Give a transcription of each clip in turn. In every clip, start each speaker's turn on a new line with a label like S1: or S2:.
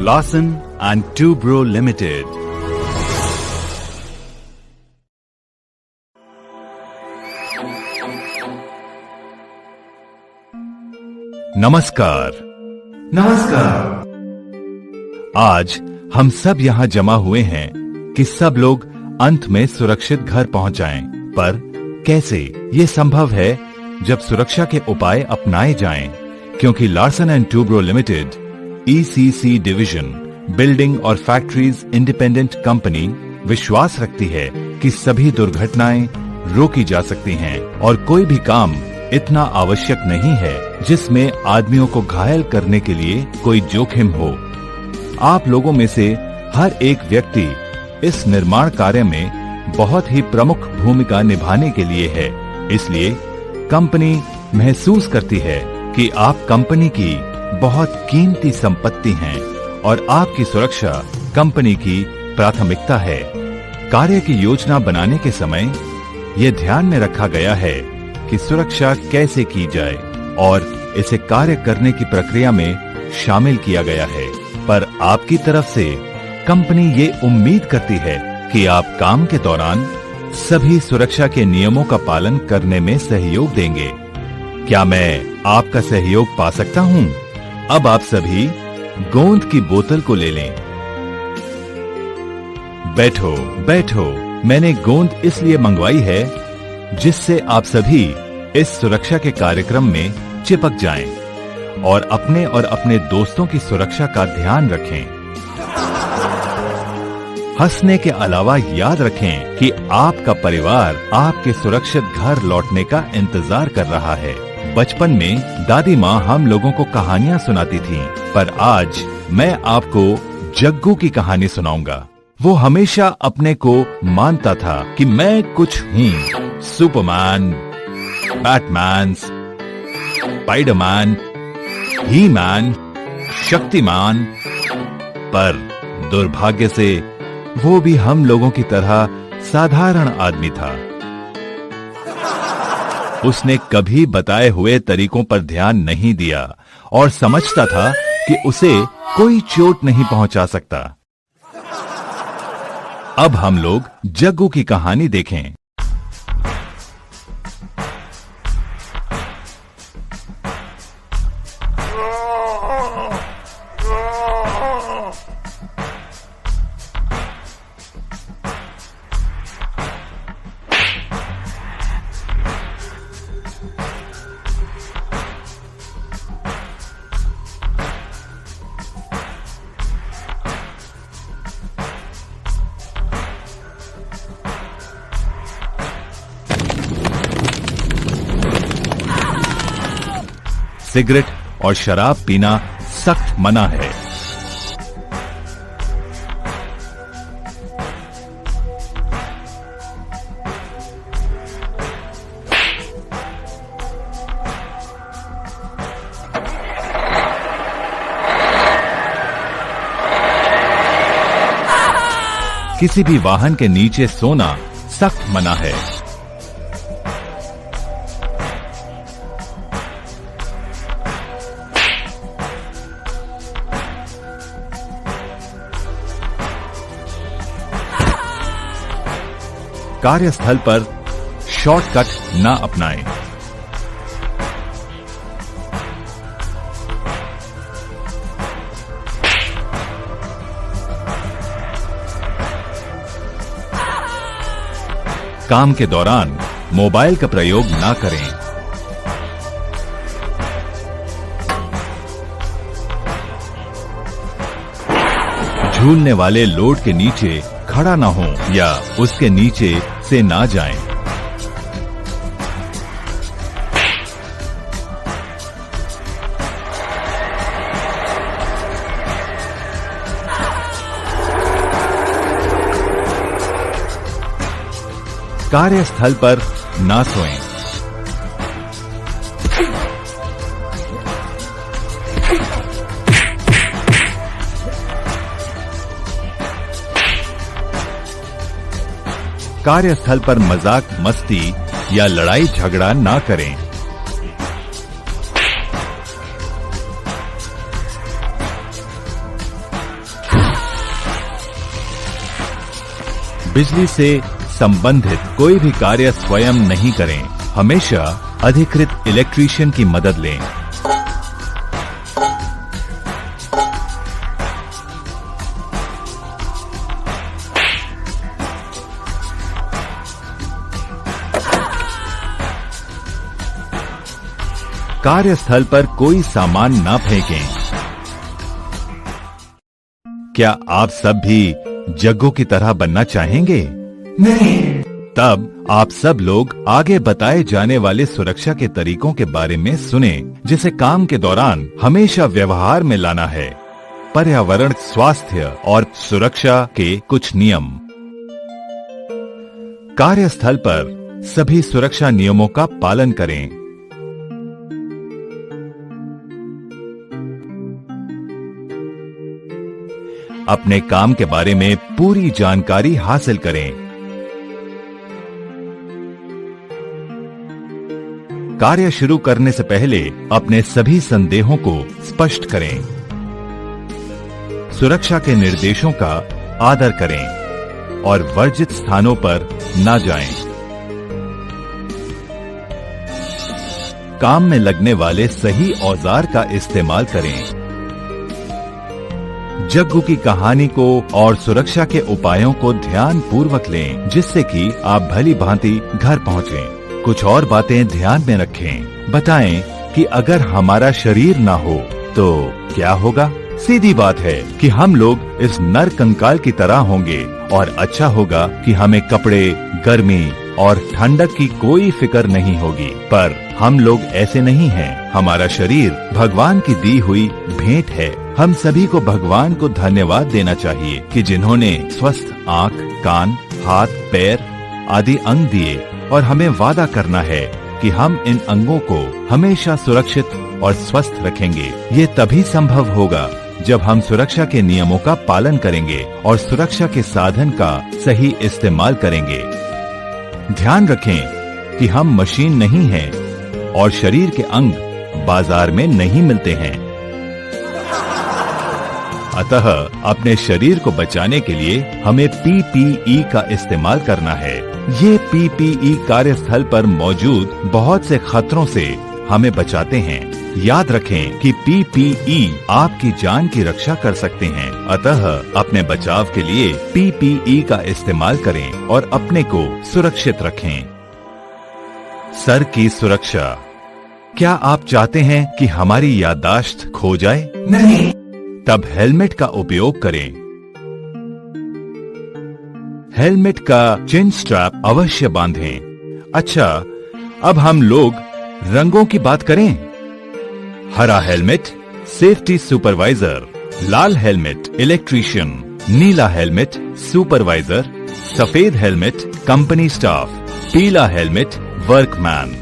S1: Larsen and Toubro Limited. नमस्कार। आज हम सब यहाँ जमा हुए हैं कि सब लोग अंत में सुरक्षित घर पहुँच जाएं। पर कैसे ये संभव है जब सुरक्षा के उपाय अपनाए जाएं? क्योंकि Larsen and Toubro limited ECC division building और फैक्ट्रीज इंडिपेंडेंट कंपनी विश्वास रखती है कि सभी दुर्घटनाएं रोकी जा सकती हैं और कोई भी काम इतना आवश्यक नहीं है जिसमें आदमियों को घायल करने के लिए कोई जोखिम हो। आप लोगों में से हर एक व्यक्ति इस निर्माण कार्य में बहुत ही प्रमुख भूमिका निभाने के लिए है। इसलिए कंपनी महसूस करती है कि आप कंपनी की बहुत कीमती संपत्ति हैं और आपकी सुरक्षा कंपनी की प्राथमिकता है। कार्य की योजना बनाने के समय यह ध्यान में रखा गया है कि सुरक्षा कैसे की जाए और इसे कार्य करने की प्रक्रिया में शामिल किया गया है। पर आपकी तरफ से कंपनी ये उम्मीद करती है कि आप काम के दौरान सभी सुरक्षा के नियमों का पालन करने में सहयोग देंगे। क्या मैं आपका सहयोग पा सकता हूं? अब आप सभी गोंद की बोतल को ले लें। बैठो बैठो। मैंने गोंद इसलिए मंगवाई है जिससे आप सभी इस सुरक्षा के कार्यक्रम में चिपक जाएं और अपने दोस्तों की सुरक्षा का ध्यान रखें। हंसने के अलावा याद रखें कि आपका परिवार आपके सुरक्षित घर लौटने का इंतजार कर रहा है। बचपन में दादी माँ हम लोगों को कहानियाँ सुनाती थीं, पर आज मैं आपको जग्गू की कहानी सुनाऊंगा। वो हमेशा अपने को मानता था कि मैं कुछ हूँ। सुपरमैन, बैटमैन, स्पाइडरमैन, ही मैन, शक्तिमान। पर दुर्भाग्य से वो भी हम लोगों की तरह साधारण आदमी था। उसने कभी बताए हुए तरीकों पर ध्यान नहीं दिया और समझता था कि उसे कोई चोट नहीं पहुंचा सकता। अब हम लोग जग्गू की कहानी देखें। सिगरेट और शराब पीना सख्त मना है। किसी भी वाहन के नीचे सोना सख्त मना है। कार्यस्थल पर शॉर्टकट ना अपनाएं। काम के दौरान मोबाइल का प्रयोग ना करें। झूलने वाले लोड के नीचे खड़ा ना हो या उसके नीचे से ना जाएं। कार्यस्थल पर ना सोएं। कार्यस्थल पर मजाक मस्ती या लड़ाई झगड़ा ना करें। बिजली से संबंधित कोई भी कार्य स्वयं नहीं करें। हमेशा अधिकृत इलेक्ट्रीशियन की मदद लें। कार्यस्थल पर कोई सामान ना फेंकें। क्या आप सब भी जग्गू की तरह बनना चाहेंगे?
S2: नहीं।
S1: तब आप सब लोग आगे बताए जाने वाले सुरक्षा के तरीकों के बारे में सुने, जिसे काम के दौरान हमेशा व्यवहार में लाना है। पर्यावरण, स्वास्थ्य और सुरक्षा के कुछ नियम। कार्यस्थल पर सभी सुरक्षा नियमों का पालन करें। अपने काम के बारे में पूरी जानकारी हासिल करें। कार्य शुरू करने से पहले अपने सभी संदेहों को स्पष्ट करें। सुरक्षा के निर्देशों का आदर करें और वर्जित स्थानों पर न जाएं। काम में लगने वाले सही औजार का इस्तेमाल करें। जग्गू की कहानी को और सुरक्षा के उपायों को ध्यान पूर्वक लें, जिससे कि आप भली भांति घर पहुंचें। कुछ और बातें ध्यान में रखें। बताएं कि अगर हमारा शरीर ना हो तो क्या होगा? सीधी बात है कि हम लोग इस नर कंकाल की तरह होंगे और अच्छा होगा कि हमें कपड़े, गर्मी और ठंडक की कोई फिक्र नहीं होगी। पर हम लोग ऐसे नहीं हैं। हमारा शरीर भगवान की दी हुई भेंट है। हम सभी को भगवान को धन्यवाद देना चाहिए कि जिन्होंने स्वस्थ आँख, कान, हाथ, पैर आदि अंग दिए, और हमें वादा करना है कि हम इन अंगों को हमेशा सुरक्षित और स्वस्थ रखेंगे। ये तभी संभव होगा जब हम सुरक्षा के नियमों का पालन करेंगे और सुरक्षा के साधन का सही इस्तेमाल करेंगे। ध्यान रखें कि हम मशीन नहीं हैं और शरीर के अंग बाजार में नहीं मिलते हैं। अतः अपने शरीर को बचाने के लिए हमें PPE का इस्तेमाल करना है। ये PPE कार्यस्थल पर मौजूद बहुत से खतरों से हमें बचाते हैं। याद रखें कि PPE आपकी जान की रक्षा कर सकते हैं। अतः अपने बचाव के लिए PPE का इस्तेमाल करें और अपने को सुरक्षित रखें। सर की सुरक्षा। क्या आप चाहते हैं कि हमारी याददाश्त खो जाए?
S2: नहीं।
S1: तब हेलमेट का उपयोग करें। हेलमेट का चिन स्ट्रैप अवश्य बांधें। अच्छा, अब हम लोग रंगों की बात करें। हरा हेलमेट सेफ्टी सुपरवाइजर, लाल हेलमेट इलेक्ट्रीशियन, नीला हेलमेट सुपरवाइजर, सफेद हेलमेट कंपनी स्टाफ, पीला हेलमेट वर्कमैन।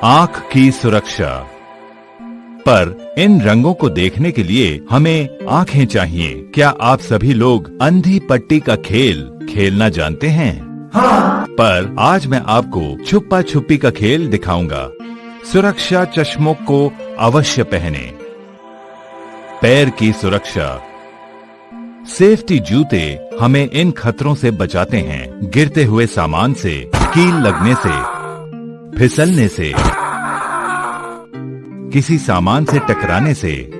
S1: आंख की सुरक्षा। पर इन रंगों को देखने के लिए हमें आंखें चाहिए। क्या आप सभी लोग अंधी पट्टी का खेल खेलना जानते हैं?
S2: हाँ।
S1: पर आज मैं आपको छुपा छुपी का खेल दिखाऊंगा। सुरक्षा चश्मों को अवश्य पहने। पैर की सुरक्षा। सेफ्टी जूते हमें इन खतरों से बचाते हैं। गिरते हुए सामान से, कील लगने से, फिसलने से, किसी सामान से टकराने से।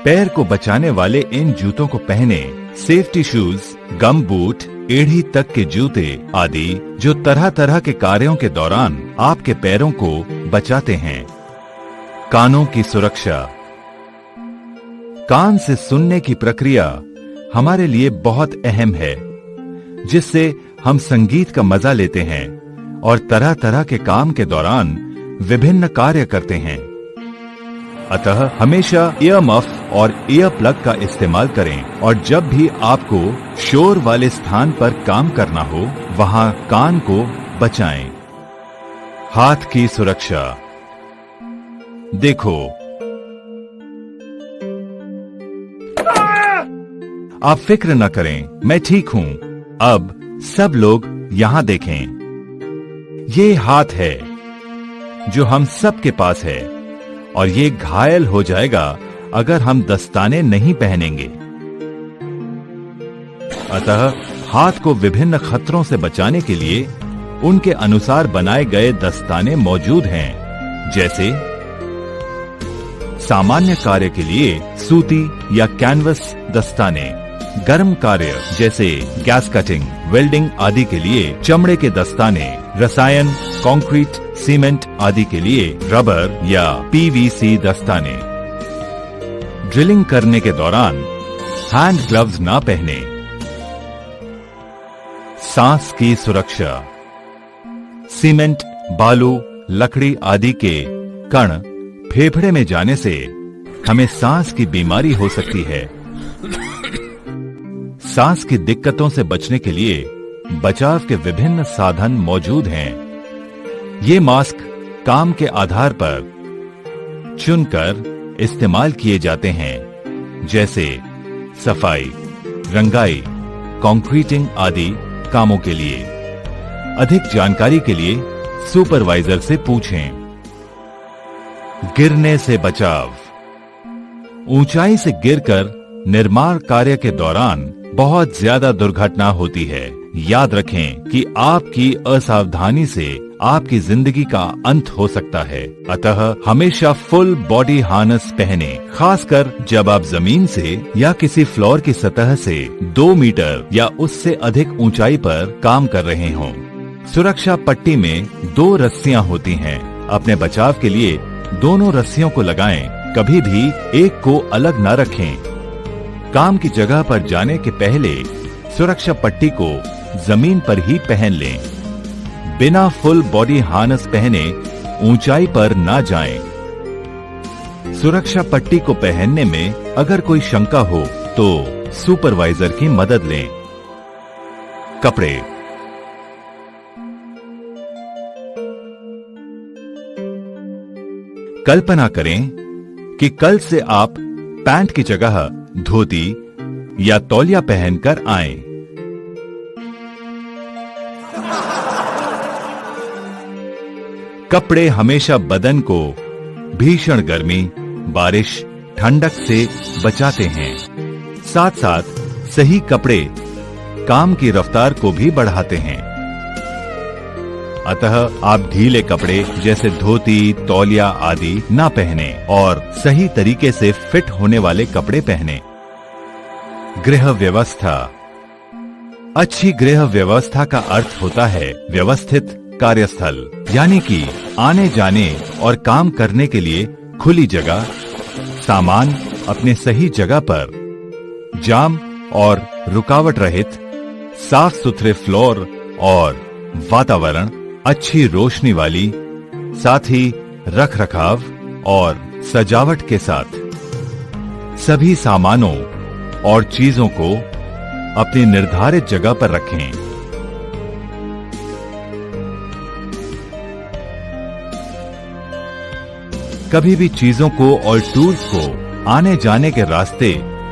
S1: पैर को बचाने वाले इन जूतों को पहने। सेफ्टी शूज, गम बूट, एड़ी तक के जूते आदि जो तरह तरह के कार्यों के दौरान आपके पैरों को बचाते हैं। कानों की सुरक्षा। कान से सुनने की प्रक्रिया हमारे लिए बहुत अहम है, जिससे हम संगीत का मजा लेते हैं और तरह तरह के काम के दौरान विभिन्न कार्य करते हैं। अतः हमेशा ईयर मफ और ईयर प्लग का इस्तेमाल करें और जब भी आपको शोर वाले स्थान पर काम करना हो, वहां कान को बचाएं। हाथ की सुरक्षा। देखो, आप फिक्र न करें, मैं ठीक हूं। अब सब लोग यहां देखें। ये हाथ है जो हम सब के पास है और ये घायल हो जाएगा अगर हम दस्ताने नहीं पहनेंगे। अतः हाथ को विभिन्न खतरों से बचाने के लिए उनके अनुसार बनाए गए दस्ताने मौजूद हैं, जैसे सामान्य कार्य के लिए सूती या कैनवस दस्ताने, गर्म कार्य जैसे गैस कटिंग, वेल्डिंग आदि के लिए चमड़े के दस्ताने, रसायन, कंक्रीट, सीमेंट आदि के लिए रबर या पीवीसी दस्ताने। ड्रिलिंग करने के दौरान हैंड ग्लव्स ना पहने। सांस की सुरक्षा। सीमेंट, बालू, लकड़ी आदि के कण फेफड़े में जाने से हमें सांस की बीमारी हो सकती है। सांस की दिक्कतों से बचने के लिए बचाव के विभिन्न साधन मौजूद हैं। ये मास्क काम के आधार पर चुनकर इस्तेमाल किए जाते हैं, जैसे सफाई, रंगाई, कंक्रीटिंग आदि कामों के लिए। अधिक जानकारी के लिए सुपरवाइजर से पूछें। गिरने से बचाव। ऊंचाई से गिरकर निर्माण कार्य के दौरान बहुत ज्यादा दुर्घटना होती है। याद रखें कि आपकी असावधानी से आपकी जिंदगी का अंत हो सकता है। अतः हमेशा फुल बॉडी हार्नेस पहने, खासकर जब आप जमीन से या किसी फ्लोर की सतह से 2 मीटर या उससे अधिक ऊंचाई पर काम कर रहे हों। सुरक्षा पट्टी में 2 रस्सियां होती हैं। अपने बचाव के लिए दोनों रस्सियों को लगाएं। कभी भी एक को अलग न रखें। काम की जगह पर जाने के पहले सुरक्षा पट्टी को जमीन पर ही पहन लें। बिना फुल बॉडी हार्नेस पहने ऊंचाई पर ना जाएं। सुरक्षा पट्टी को पहनने में अगर कोई शंका हो तो सुपरवाइजर की मदद लें। कपड़े। कल्पना करें कि कल से आप पैंट की जगह धोती या तौलिया पहनकर आएं। कपड़े हमेशा बदन को भीषण गर्मी, बारिश, ठंडक से बचाते हैं। साथ साथ सही कपड़े काम की रफ्तार को भी बढ़ाते हैं। अतः आप ढीले कपड़े जैसे धोती, तौलिया आदि ना पहने और सही तरीके से फिट होने वाले कपड़े पहने। गृह व्यवस्था। अच्छी गृह व्यवस्था का अर्थ होता है व्यवस्थित कार्यस्थल, यानी कि आने जाने और काम करने के लिए खुली जगह, सामान अपने सही जगह पर, जाम और रुकावट रहित, साफ सुथरे फ्लोर और वातावरण, अच्छी रोशनी वाली, साथ ही रख रखाव और सजावट के साथ। सभी सामानों और चीजों को अपनी निर्धारित जगह पर रखें। कभी भी चीजों को और टूल्स को आने जाने के रास्ते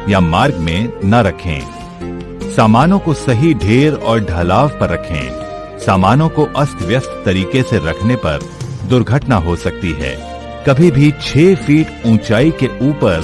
S1: या मार्ग में न रखें। सामानों को सही ढेर और ढलाव पर रखें। सामानों को अस्त व्यस्त तरीके से रखने पर दुर्घटना हो सकती है। कभी भी 6 फीट ऊंचाई के ऊपर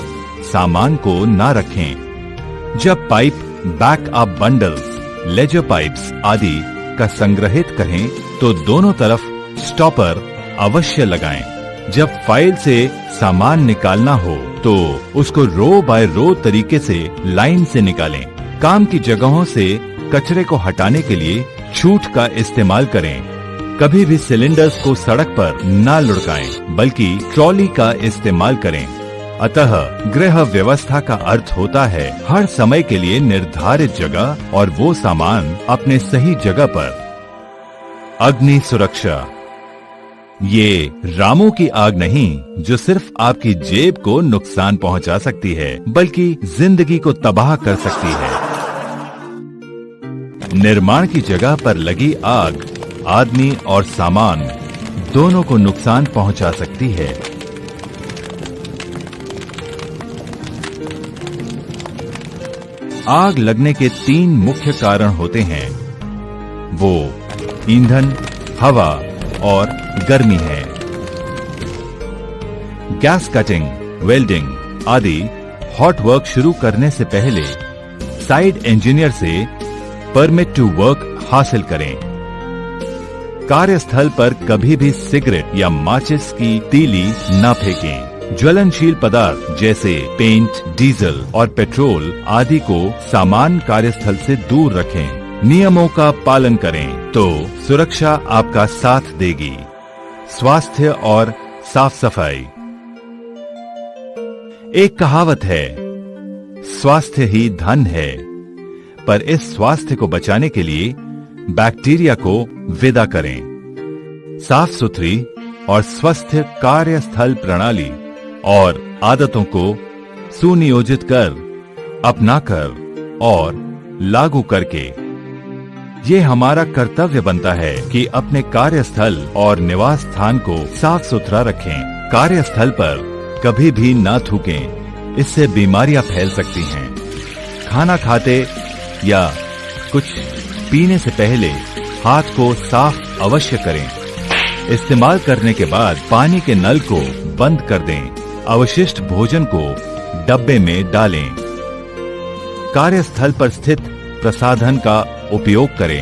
S1: सामान को न रखें। जब pipe, backup bundles, ledger pipes आदि का संग्रहित करें तो दोनों तरफ स्टॉपर अवश्य लगाएं। जब फाइल से सामान निकालना हो तो उसको रो बाय रो तरीके से लाइन से निकालें। काम की जगहों से कचरे को हटाने के लिए छूट का इस्तेमाल करें। कभी भी सिलेंडर्स को सड़क पर न लुढ़काएं, बल्कि ट्रॉली का इस्तेमाल करें। अतः गृह व्यवस्था का अर्थ होता है हर समय के लिए निर्धारित जगह और वो सामान अपने सही जगह पर। अग्नि सुरक्षा। ये रामों की आग नहीं जो सिर्फ आपकी जेब को नुकसान पहुंचा सकती है, बल्कि जिंदगी को तबाह कर सकती है। निर्माण की जगह पर लगी आग आदमी और सामान दोनों को नुकसान पहुंचा सकती है। आग लगने के 3 मुख्य कारण होते हैं। वो ईंधन, हवा और गर्मी है। गैस कटिंग, वेल्डिंग आदि हॉट वर्क शुरू करने से पहले साइट इंजीनियर से परमिट टू वर्क हासिल करें। कार्यस्थल पर कभी भी सिगरेट या माचिस की तीली न फेंकें। ज्वलनशील पदार्थ जैसे पेंट, डीजल और पेट्रोल आदि को सामान कार्यस्थल से दूर रखें। नियमों का पालन करें तो सुरक्षा आपका साथ देगी। स्वास्थ्य और साफ सफाई। एक कहावत है, स्वास्थ्य ही धन है, पर इस स्वास्थ्य को बचाने के लिए बैक्टीरिया को विदा करें। साफ सुथरी और स्वस्थ कार्यस्थल प्रणाली और आदतों को सुनियोजित कर, अपनाकर और लागू करके ये हमारा कर्तव्य बनता है कि अपने कार्यस्थल और निवास स्थान को साफ सुथरा रखें। कार्यस्थल पर कभी भी ना थूकें, इससे बीमारियां फैल सकती हैं। खाना खाते या कुछ पीने से पहले हाथ को साफ अवश्य करें। इस्तेमाल करने के बाद पानी के नल को बंद कर दें। अवशिष्ट भोजन को डब्बे में डालें। कार्यस्थल पर स्थित प्रसाधन का उपयोग करें।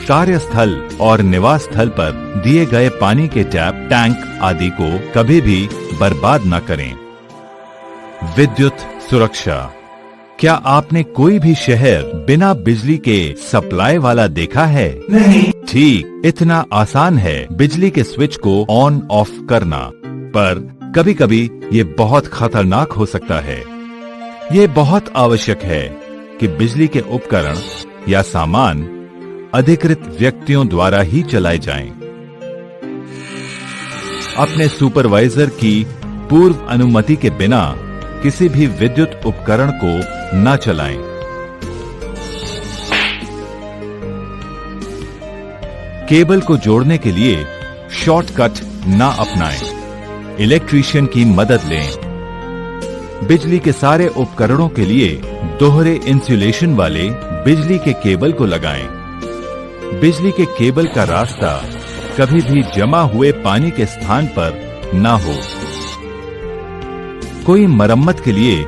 S1: कार्यस्थल और निवास स्थल पर दिए गए पानी के टैप, टैंक आदि को कभी भी बर्बाद न करें। विद्युत सुरक्षा। क्या आपने कोई भी शहर बिना बिजली के सप्लाई वाला देखा है?
S2: नहीं।
S1: ठीक इतना आसान है बिजली के स्विच को ऑन ऑफ करना, पर कभी कभी ये बहुत खतरनाक हो सकता है। ये बहुत आवश्यक है कि बिजली के उपकरण या सामान अधिकृत व्यक्तियों द्वारा ही चलाए जाएं। अपने सुपरवाइजर की पूर्व अनुमति के बिना किसी भी विद्युत उपकरण को न चलाएं। केबल को जोड़ने के लिए शॉर्टकट न अपनाएं। इलेक्ट्रीशियन की मदद लें। बिजली के सारे उपकरणों के लिए दोहरे इंसुलेशन वाले बिजली के केबल को लगाएं। बिजली के केबल का रास्ता कभी भी जमा हुए पानी के स्थान पर न हो। कोई मरम्मत के लिए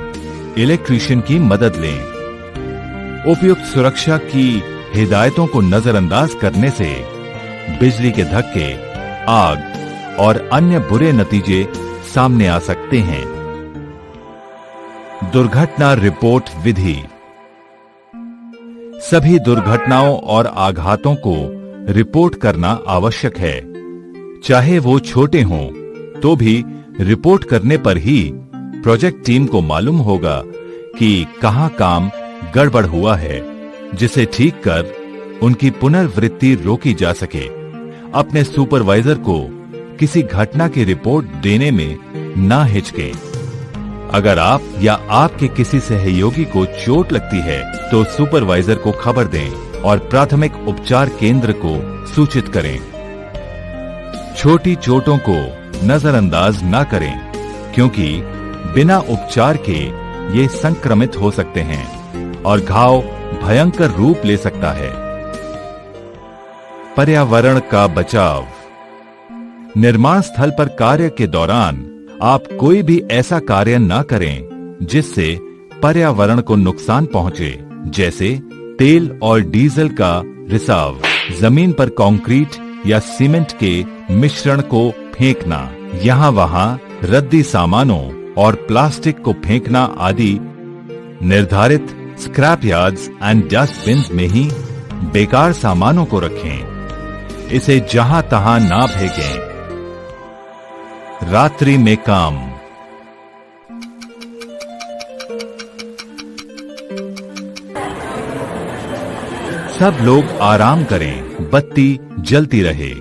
S1: इलेक्ट्रीशियन की मदद लें। उपयुक्त सुरक्षा की हिदायतों को नजरअंदाज करने से बिजली के धक्के, आग और अन्य बुरे नतीजे सामने आ सकते हैं। दुर्घटना रिपोर्ट विधि। सभी दुर्घटनाओं और आघातों को रिपोर्ट करना आवश्यक है। चाहे वो छोटे हों, तो भी रिपोर्ट करने पर ही प्रोजेक्ट टीम को मालूम होगा कि कहां काम गड़बड़ हुआ है, जिसे ठीक कर उनकी पुनर्वृत्ति रोकी जा सके। अपने सुपरवाइजर को किसी घटना की रिपोर्ट देने में ना हिचके। अगर आप या आपके किसी सहयोगी को चोट लगती है तो सुपरवाइजर को खबर दें और प्राथमिक उपचार केंद्र को सूचित करें। छोटी चोटों को नजरअंदाज ना करें, क्योंकि बिना उपचार के ये संक्रमित हो सकते हैं और घाव भयंकर रूप ले सकता है। पर्यावरण का बचाव। निर्माण स्थल पर कार्य के दौरान आप कोई भी ऐसा कार्य न करें जिससे पर्यावरण को नुकसान पहुंचे, जैसे तेल और डीजल का रिसाव, जमीन पर कंक्रीट या सीमेंट के मिश्रण को फेंकना, यहाँ वहाँ रद्दी सामानों और प्लास्टिक को फेंकना आदि निर्धारित स्क्रैप यार्ड्स एंड डस्टबिन में ही बेकार सामानों को रखें। इसे जहां तहां ना फेंकें। रात्रि में काम। सब लोग आराम करें, बत्ती जलती रहे।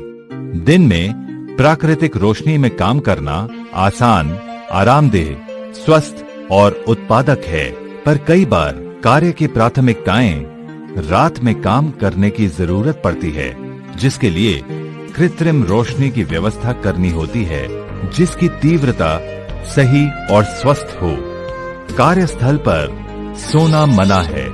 S1: दिन में प्राकृतिक रोशनी में काम करना आसान, आरामदेह, स्वस्थ और उत्पादक है, पर कई बार कार्य की प्राथमिकताएं रात में काम करने की जरूरत पड़ती है, जिसके लिए कृत्रिम रोशनी की व्यवस्था करनी होती है, जिसकी तीव्रता सही और स्वस्थ हो। कार्यस्थल पर सोना मना है।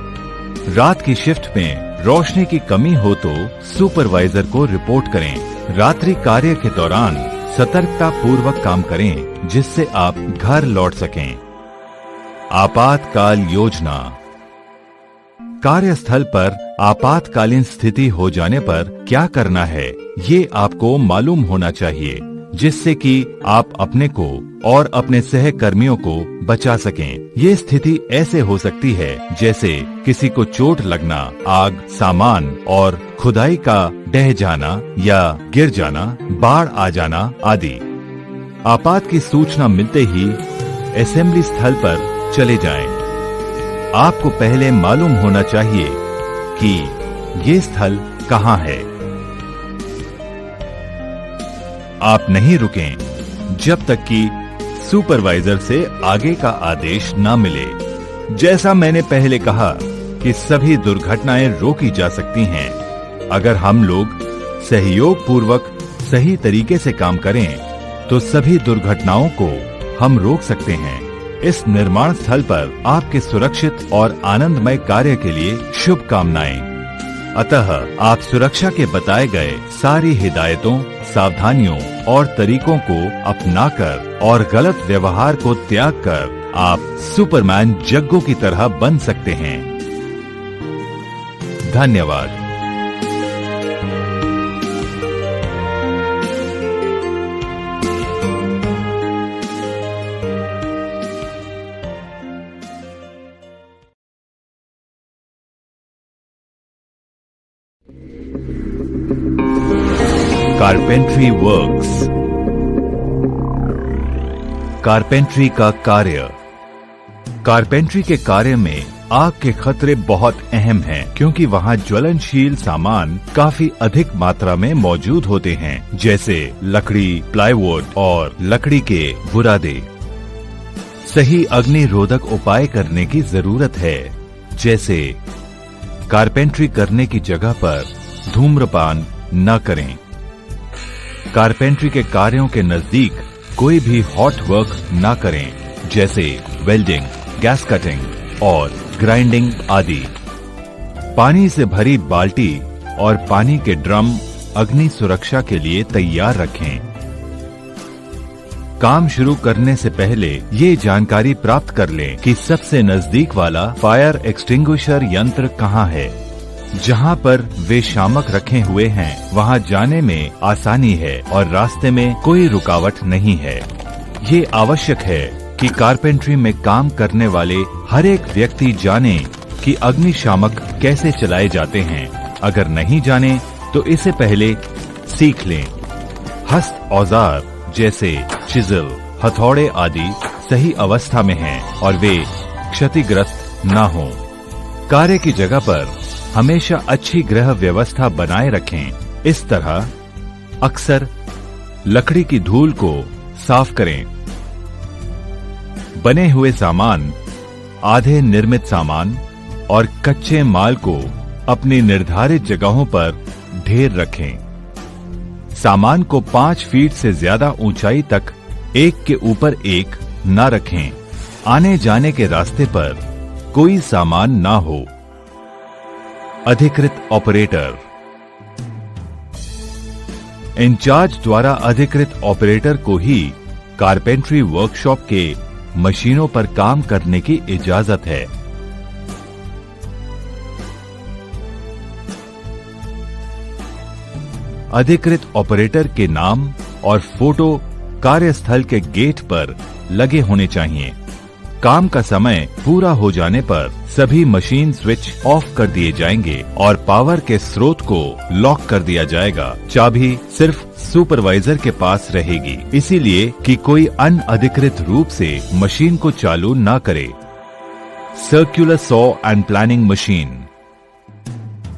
S1: रात की शिफ्ट में रोशनी की कमी हो तो सुपरवाइजर को रिपोर्ट करें। रात्रि कार्य के दौरान सतर्कता पूर्वक काम करें, जिससे आप घर लौट सकें। आपातकाल योजना। कार्यस्थल पर आपातकालीन स्थिति हो जाने पर क्या करना है, ये आपको मालूम होना चाहिए, जिससे कि आप अपने को और अपने सहकर्मियों को बचा सकें। ये स्थिति ऐसे हो सकती है जैसे किसी को चोट लगना, आग, सामान और खुदाई का ढह जाना या गिर जाना, बाढ़ आ जाना आदि। आपात की सूचना मिलते ही असेंबली स्थल पर चले जाएं। आपको पहले मालूम होना चाहिए कि ये स्थल कहाँ है। आप नहीं रुकें जब तक कि सुपरवाइजर से आगे का आदेश ना मिले। जैसा मैंने पहले कहा कि सभी दुर्घटनाएं रोकी जा सकती हैं अगर हम लोग सहयोग पूर्वक सही तरीके से काम करें, तो सभी दुर्घटनाओं को हम रोक सकते हैं। इस निर्माण स्थल पर आपके सुरक्षित और आनंदमय कार्य के लिए शुभकामनाएं। अतः आप सुरक्षा के बताए गए सारी हिदायतों, सावधानियों और तरीकों को अपनाकर और गलत व्यवहार को त्याग कर आप सुपरमैन जग्गो की तरह बन सकते हैं। धन्यवाद। Carpentry works. कारपेंट्री का कार्य। कारपेंट्री के कार्य में आग के खतरे बहुत अहम हैं, क्योंकि वहाँ ज्वलनशील सामान काफी अधिक मात्रा में मौजूद होते हैं, जैसे लकड़ी, प्लाईवुड और लकड़ी के बुरादे। सही अग्नि रोधक उपाय करने की जरूरत है, जैसे कारपेंट्री करने की जगह पर धूम्रपान न करें। कारपेंट्री के कार्यों के नजदीक कोई भी हॉट वर्क न करें, जैसे वेल्डिंग, गैस कटिंग और ग्राइंडिंग आदि। पानी से भरी बाल्टी और पानी के ड्रम अग्नि सुरक्षा के लिए तैयार रखें। काम शुरू करने से पहले ये जानकारी प्राप्त कर लें कि सबसे नजदीक वाला फायर एक्सटिंग्विशर यंत्र कहाँ है। जहाँ पर वे शामक रखे हुए हैं, वहाँ जाने में आसानी है और रास्ते में कोई रुकावट नहीं है। ये आवश्यक है कि कारपेंट्री में काम करने वाले हर एक व्यक्ति जाने कि अग्निशामक कैसे चलाए जाते हैं। अगर नहीं जाने तो इसे पहले सीख लें। हस्त औजार जैसे चिजल, हथौड़े आदि सही अवस्था में हैं और वे क्षतिग्रस्त न हों। कार्य की जगह पर हमेशा अच्छी गृह व्यवस्था बनाए रखें। इस तरह अक्सर लकड़ी की धूल को साफ करें। बने हुए सामान, आधे निर्मित सामान और कच्चे माल को अपनी निर्धारित जगहों पर ढेर रखें। सामान को 5 फीट से ज्यादा ऊंचाई तक एक के ऊपर एक न रखें। आने जाने के रास्ते पर कोई सामान ना हो। अधिकृत ऑपरेटर। इंचार्ज द्वारा अधिकृत ऑपरेटर को ही कारपेंट्री वर्कशॉप के मशीनों पर काम करने की इजाजत है। अधिकृत ऑपरेटर के नाम और फोटो कार्यस्थल के गेट पर लगे होने चाहिए। काम का समय पूरा हो जाने पर सभी मशीन स्विच ऑफ कर दिए जाएंगे और पावर के स्रोत को लॉक कर दिया जाएगा। चाबी सिर्फ सुपरवाइजर के पास रहेगी, इसीलिए कि कोई अनअधिकृत रूप से मशीन को चालू न करे। Circular saw and planing machine.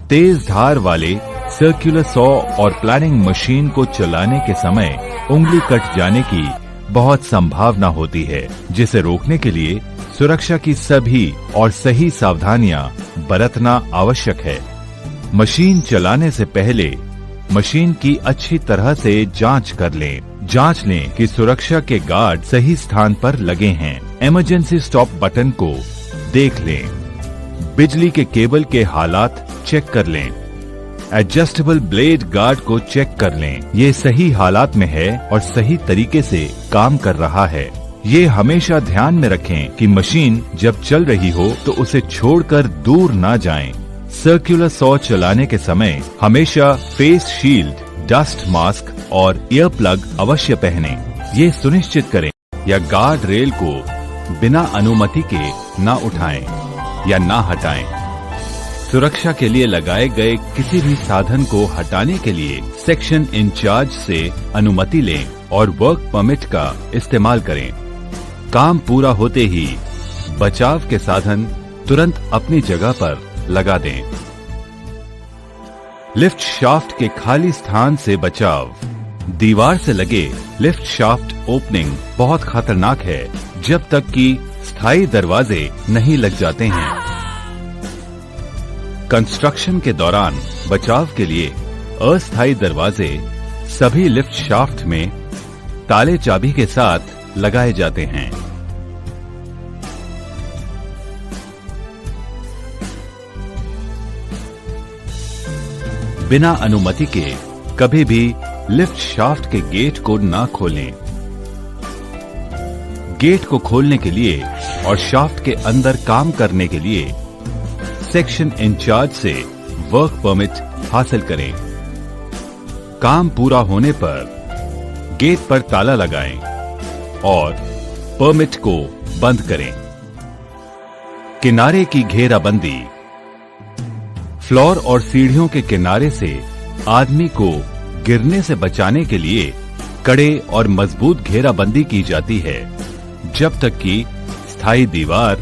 S1: तेज धार वाले सर्कुलर सॉ और प्लानिंग मशीन को चलाने के समय उंगली कट जाने की बहुत संभावना होती है, जिसे रोकने के लिए सुरक्षा की सभी और सही सावधानियां बरतना आवश्यक है। मशीन चलाने से पहले मशीन की अच्छी तरह से जांच कर लें। जांच लें कि सुरक्षा के गार्ड सही स्थान पर लगे हैं। इमरजेंसी स्टॉप बटन को देख लें। बिजली के केबल के हालात चेक कर लें। एडजस्टेबल ब्लेड गार्ड को चेक कर लें, ये सही हालात में है और सही तरीके से काम कर रहा है। ये हमेशा ध्यान में रखें कि मशीन जब चल रही हो तो उसे छोड़कर दूर ना जाएं। सर्कुलर सॉ चलाने के समय हमेशा फेस शील्ड, डस्ट मास्क और ईयर प्लग अवश्य पहनें। ये सुनिश्चित करें या गार्ड रेल को बिना अनुमति के ना उठाएं या ना हटाएं। सुरक्षा के लिए लगाए गए किसी भी साधन को हटाने के लिए सेक्शन इंचार्ज से अनुमति लें और वर्क परमिट का इस्तेमाल करें। काम पूरा होते ही बचाव के साधन तुरंत अपनी जगह पर लगा दें। लिफ्ट शाफ्ट के खाली स्थान से बचाव। दीवार से लगे लिफ्ट शाफ्ट ओपनिंग बहुत खतरनाक है जब तक कि स्थायी दरवाजे नहीं लग जाते हैं। कंस्ट्रक्शन के दौरान बचाव के लिए अस्थायी दरवाजे सभी लिफ्ट शाफ्ट में ताले चाबी के साथ लगाए जाते हैं। बिना अनुमति के कभी भी लिफ्ट शाफ्ट के गेट को ना खोलें। गेट को खोलने के लिए और शाफ्ट के अंदर काम करने के लिए सेक्शन इंचार्ज से वर्क परमिट हासिल करें। काम पूरा होने पर गेट पर ताला लगाएं और परमिट को बंद करें। किनारे की घेराबंदी। फ्लोर और सीढ़ियों के किनारे से आदमी को गिरने से बचाने के लिए कड़े और मजबूत घेराबंदी की जाती है जब तक कि स्थायी दीवार,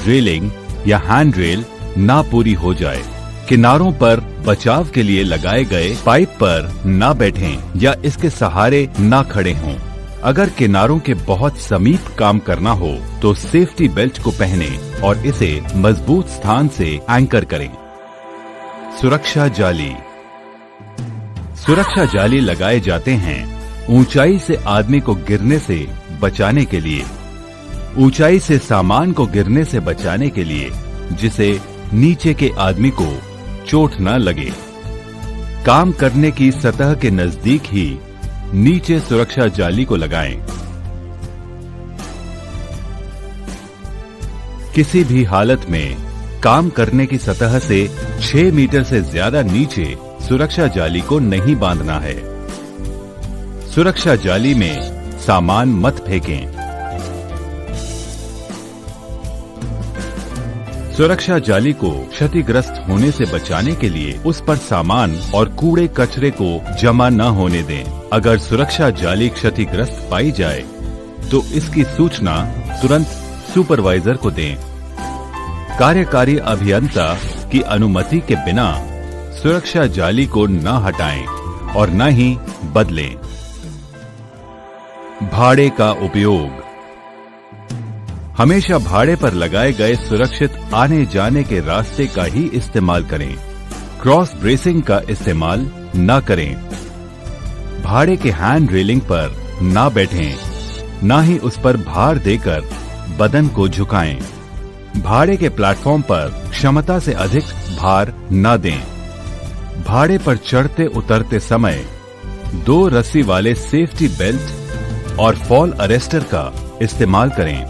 S1: रेलिंग या हैंड रेल ना पूरी हो जाए। किनारों पर बचाव के लिए लगाए गए पाइप पर ना बैठें या इसके सहारे ना खड़े हों। अगर किनारों के बहुत समीप काम करना हो तो सेफ्टी बेल्ट को पहनें और इसे मजबूत स्थान से एंकर करें। सुरक्षा जाली। सुरक्षा जाली लगाए जाते हैं ऊंचाई से आदमी को गिरने से बचाने के लिए, ऊंचाई से सामान को गिरने से बचाने के लिए जिसे नीचे के आदमी को चोट न लगे। काम करने की सतह के नजदीक ही नीचे सुरक्षा जाली को लगाएं। किसी भी हालत में काम करने की सतह से 6 मीटर से ज्यादा नीचे सुरक्षा जाली को नहीं बांधना है। सुरक्षा जाली में सामान मत फेंकें। सुरक्षा जाली को क्षतिग्रस्त होने से बचाने के लिए उस पर सामान और कूड़े कचरे को जमा न होने दें। अगर सुरक्षा जाली क्षतिग्रस्त पाई जाए तो इसकी सूचना तुरंत सुपरवाइजर को दें। कार्यकारी अभियंता की अनुमति के बिना सुरक्षा जाली को न हटाएं और न ही बदलें। भाड़े का उपयोग। हमेशा भाड़े पर लगाए गए सुरक्षित आने जाने के रास्ते का ही इस्तेमाल करें। क्रॉस ब्रेसिंग का इस्तेमाल न करें। भाड़े के हैंड रेलिंग पर ना बैठें, ना ही उस पर भार देकर बदन को झुकाएं। भाड़े के प्लेटफॉर्म पर क्षमता से अधिक भार न दें। भाड़े पर चढ़ते उतरते समय 2 रस्सी वाले सेफ्टी बेल्ट और फॉल अरेस्टर का इस्तेमाल करें।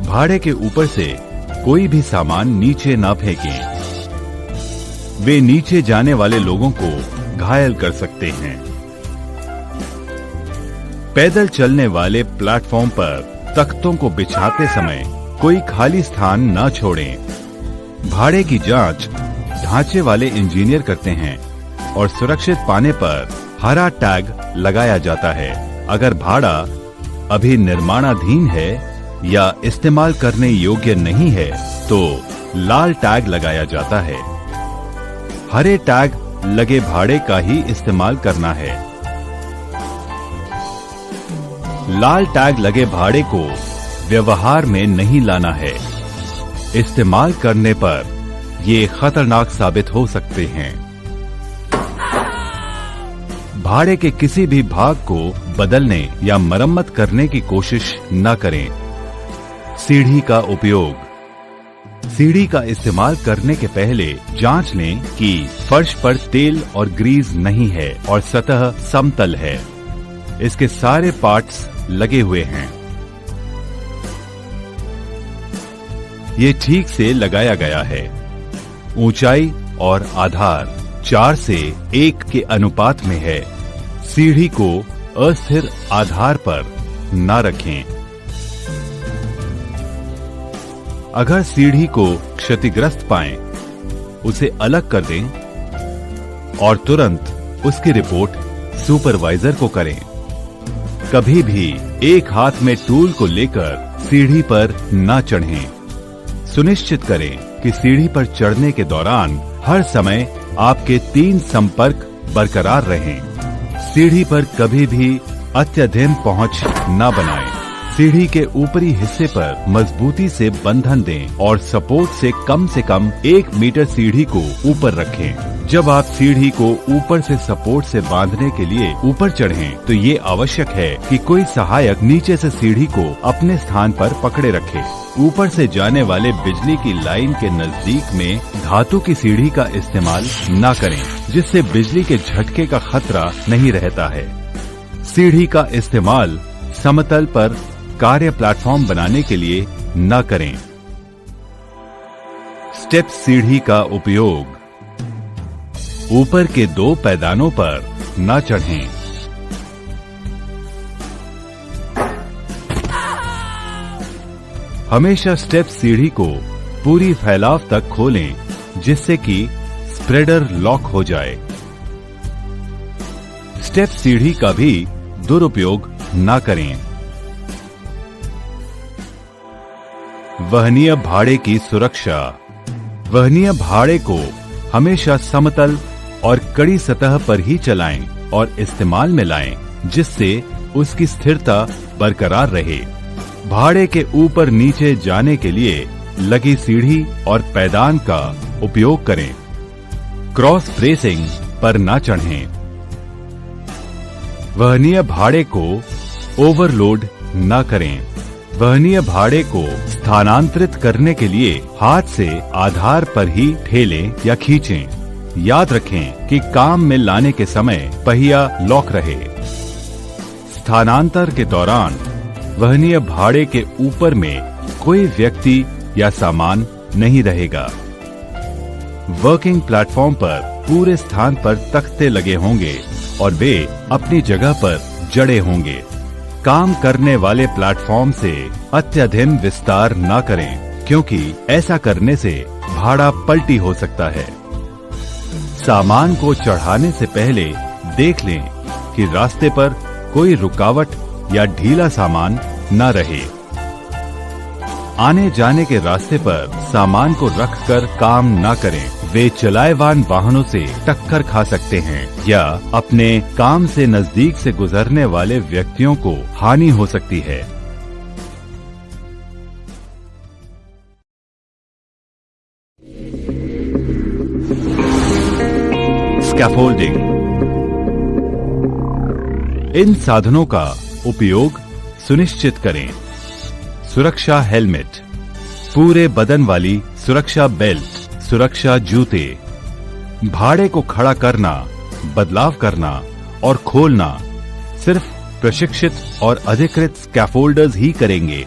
S1: भाड़े के ऊपर से कोई भी सामान नीचे ना फेंकें। वे नीचे जाने वाले लोगों को घायल कर सकते हैं। पैदल चलने वाले प्लेटफॉर्म पर तख्तों को बिछाते समय कोई खाली स्थान ना छोड़ें। भाड़े की जांच ढांचे वाले इंजीनियर करते हैं और सुरक्षित पाने पर हरा टैग लगाया जाता है। अगर भाड़ा अभी निर्माणाधीन है या इस्तेमाल करने योग्य नहीं है तो लाल टैग लगाया जाता है। हरे टैग लगे भाड़े का ही इस्तेमाल करना है। लाल टैग लगे भाड़े को व्यवहार में नहीं लाना है। इस्तेमाल करने पर ये खतरनाक साबित हो सकते हैं। भाड़े के किसी भी भाग को बदलने या मरम्मत करने की कोशिश न करें। सीढ़ी का उपयोग। सीढ़ी का इस्तेमाल करने के पहले जांच लें कि फर्श पर तेल और ग्रीस नहीं है और सतह समतल है। इसके सारे पार्ट्स लगे हुए हैं। ये ठीक से लगाया गया है। ऊंचाई और आधार 4 से 1 के अनुपात में है। सीढ़ी को अस्थिर आधार पर न रखें। अगर सीढ़ी को क्षतिग्रस्त पाएं, उसे अलग कर दें और तुरंत उसकी रिपोर्ट सुपरवाइजर को करें। कभी भी एक हाथ में टूल को लेकर सीढ़ी पर न चढ़ें। सुनिश्चित करें कि सीढ़ी पर चढ़ने के दौरान हर समय आपके 3 संपर्क बरकरार रहें। सीढ़ी पर कभी भी अत्यधिक पहुंच न बनाएं। सीढ़ी के ऊपरी हिस्से पर मजबूती से बंधन दें और सपोर्ट से कम 1 मीटर सीढ़ी को ऊपर रखें। जब आप सीढ़ी को ऊपर से सपोर्ट से बांधने के लिए ऊपर चढ़ें, तो ये आवश्यक है कि कोई सहायक नीचे से सीढ़ी को अपने स्थान पर पकड़े रखे। ऊपर से जाने वाले बिजली की लाइन के नजदीक में धातु की सीढ़ी का इस्तेमाल न करें, जिससे बिजली के झटके का खतरा नहीं रहता है। सीढ़ी का इस्तेमाल समतल पर कार्य प्लेटफॉर्म बनाने के लिए न करें। स्टेप सीढ़ी का उपयोग ऊपर के 2 पैदानों पर न चढ़ें। हमेशा स्टेप सीढ़ी को पूरी फैलाव तक खोलें, जिससे कि स्प्रेडर लॉक हो जाए। स्टेप सीढ़ी का भी दुरुपयोग न करें। वहनीय भाड़े की सुरक्षा। वहनीय भाड़े को हमेशा समतल और कड़ी सतह पर ही चलाएं और इस्तेमाल में लाएं, जिससे उसकी स्थिरता बरकरार रहे। भाड़े के ऊपर नीचे जाने के लिए लगी सीढ़ी और पैदान का उपयोग करें। क्रॉस ब्रेसिंग पर न चढ़ें। वहनीय भाड़े को ओवरलोड न करें। वहनीय भाड़े को स्थानांतरित करने के लिए हाथ से आधार पर ही ठेलें या खींचें। याद रखें कि काम में लाने के समय पहिया लॉक रहे। स्थानांतर के दौरान वहनीय भाड़े के ऊपर में कोई व्यक्ति या सामान नहीं रहेगा। वर्किंग प्लेटफॉर्म पर पूरे स्थान पर तख्ते लगे होंगे और वे अपनी जगह पर जड़े होंगे। काम करने वाले प्लेटफॉर्म से अत्यधिक विस्तार न करें, क्योंकि ऐसा करने से भाड़ा पलटी हो सकता है। सामान को चढ़ाने से पहले देख लें कि रास्ते पर कोई रुकावट या ढीला सामान न रहे। आने जाने के रास्ते पर सामान को रखकर काम न करें। वे चलाएवान वाहनों से टक्कर खा सकते हैं या अपने काम से नजदीक से गुजरने वाले व्यक्तियों को हानि हो सकती है। स्कैफोल्डिंग। इन साधनों का उपयोग सुनिश्चित करें। सुरक्षा हेलमेट, पूरे बदन वाली सुरक्षा बेल्ट, सुरक्षा जूते। भाड़े को खड़ा करना, बदलाव करना और खोलना सिर्फ प्रशिक्षित और अधिकृत स्कैफोल्डर्स ही करेंगे।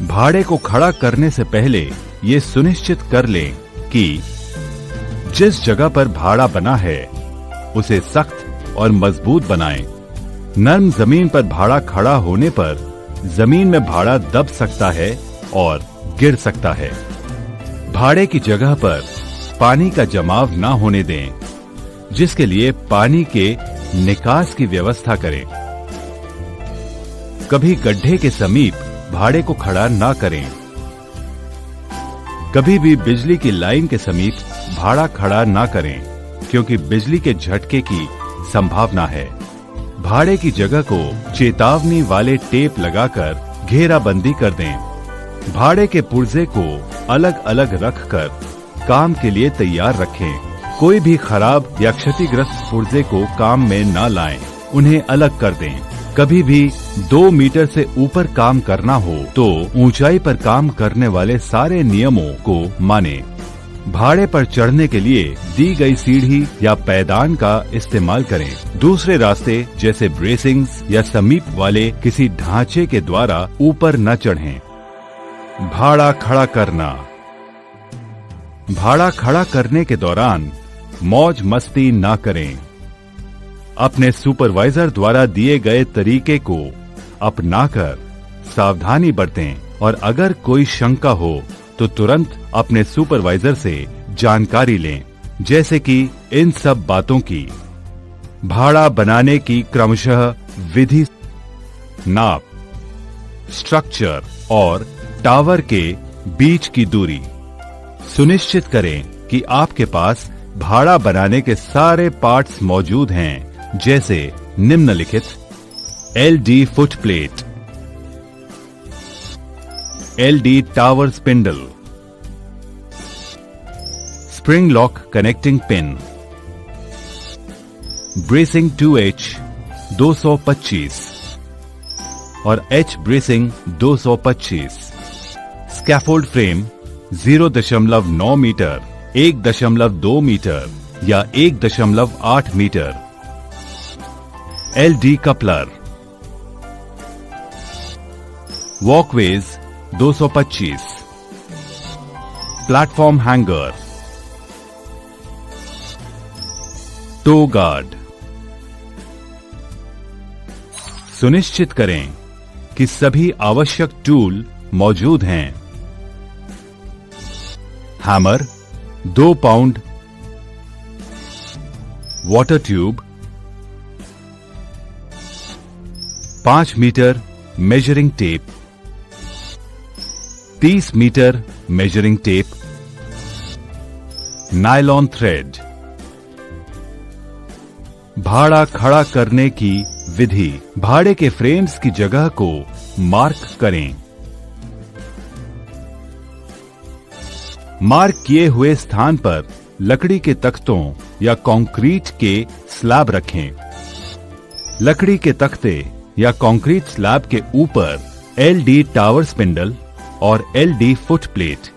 S1: भाड़े को खड़ा करने से पहले ये सुनिश्चित कर लें कि जिस जगह पर भाड़ा बना है उसे सख्त और मजबूत बनाएं। नरम जमीन पर भाड़ा खड़ा होने पर जमीन में भाड़ा दब सकता है और गिर सकता है। भाड़े की जगह पर पानी का जमाव न होने दें, जिसके लिए पानी के निकास की व्यवस्था करें। कभी गड्ढे के समीप भाड़े को खड़ा न करें। कभी भी बिजली की लाइन के समीप भाड़ा खड़ा न करें, क्योंकि बिजली के झटके की संभावना है। भाड़े की जगह को चेतावनी वाले टेप लगाकर घेराबंदी कर दें। भाड़े के पुर्जे को अलग अलग रखकर काम के लिए तैयार रखें। कोई भी खराब या क्षतिग्रस्त पुर्जे को काम में न लाएं, उन्हें अलग कर दें। कभी भी 2 मीटर से ऊपर काम करना हो तो ऊंचाई पर काम करने वाले सारे नियमों को मानें। भाड़े पर चढ़ने के लिए दी गई सीढ़ी या पैदान का इस्तेमाल करें। दूसरे रास्ते जैसे ब्रेसिंग्स या समीप वाले किसी ढांचे के द्वारा ऊपर न चढ़ें। भाड़ा खड़ा करना। भाड़ा खड़ा करने के दौरान मौज मस्ती ना करें। अपने सुपरवाइजर द्वारा दिए गए तरीके को अपनाकर सावधानी बरतें और अगर कोई शंका हो तो तुरंत अपने सुपरवाइजर से जानकारी लें, जैसे कि इन सब बातों की। भाड़ा बनाने की क्रमशः विधि, नाप, स्ट्रक्चर और टावर के बीच की दूरी। सुनिश्चित करें कि आपके पास भाड़ा बनाने के सारे पार्ट्स मौजूद हैं, जैसे निम्नलिखित: LD foot plate, LD tower spindle, spring lock connecting pin, bracing 2H 225 और H bracing 225, scaffold frame 0.9 metre, 1.2 metre या 1.8 metre, LD coupler, walkways 225, platform hanger, toe guard. सुनिश्चित करें कि सभी आवश्यक टूल मौजूद हैं। Hammer 2 pound, water tube 5 metre measuring tape, 30 metre measuring tape, nylon thread. भाड़ा खड़ा करने की विधि। भाड़े के फ्रेम्स की जगह को मार्क करें। मार्क किए हुए स्थान पर लकड़ी के तख्तों या कंक्रीट के स्लैब रखें। लकड़ी के तख्ते या कंक्रीट स्लैब के ऊपर एलडी टावर स्पिंडल और एलडी फुट प्लेट,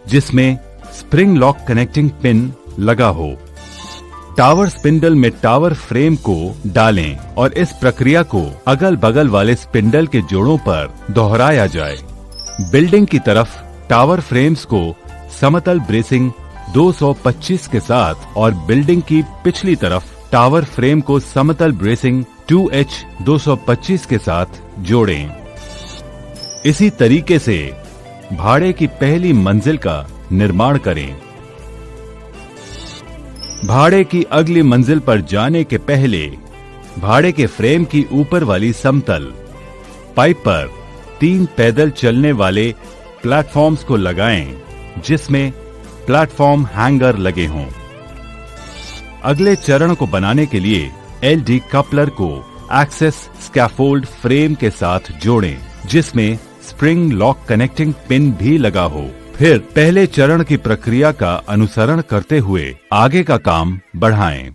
S1: जिसमें स्प्रिंग लॉक कनेक्टिंग पिन लगा हो। टावर स्पिंडल में टावर फ्रेम को डालें और इस प्रक्रिया को अगल बगल वाले स्पिंडल के जोड़ों पर दोहराया जाए। बिल्डिंग की तरफ टावर फ्रेम्स को समतल ब्रेसिंग 225 के साथ और बिल्डिंग की पिछली तरफ टावर फ्रेम को समतल ब्रेसिंग 2H 225 के साथ जोड़ें। इसी तरीके से भाड़े की पहली मंजिल का निर्माण करें। भाड़े की अगली मंजिल पर जाने के पहले भाड़े के फ्रेम की ऊपर वाली समतल पाइप पर 3 पैदल चलने वाले प्लेटफॉर्म्स को लगाएं, जिसमें प्लेटफॉर्म हैंगर लगे हों। अगले चरण को बनाने के लिए एलडी कपलर को एक्सेस स्कैफोल्ड फ्रेम के साथ जोड़ें, जिसमें स्प्रिंग लॉक कनेक्टिंग पिन भी लगा हो। फिर पहले चरण की प्रक्रिया का अनुसरण करते हुए आगे का काम बढ़ाएं।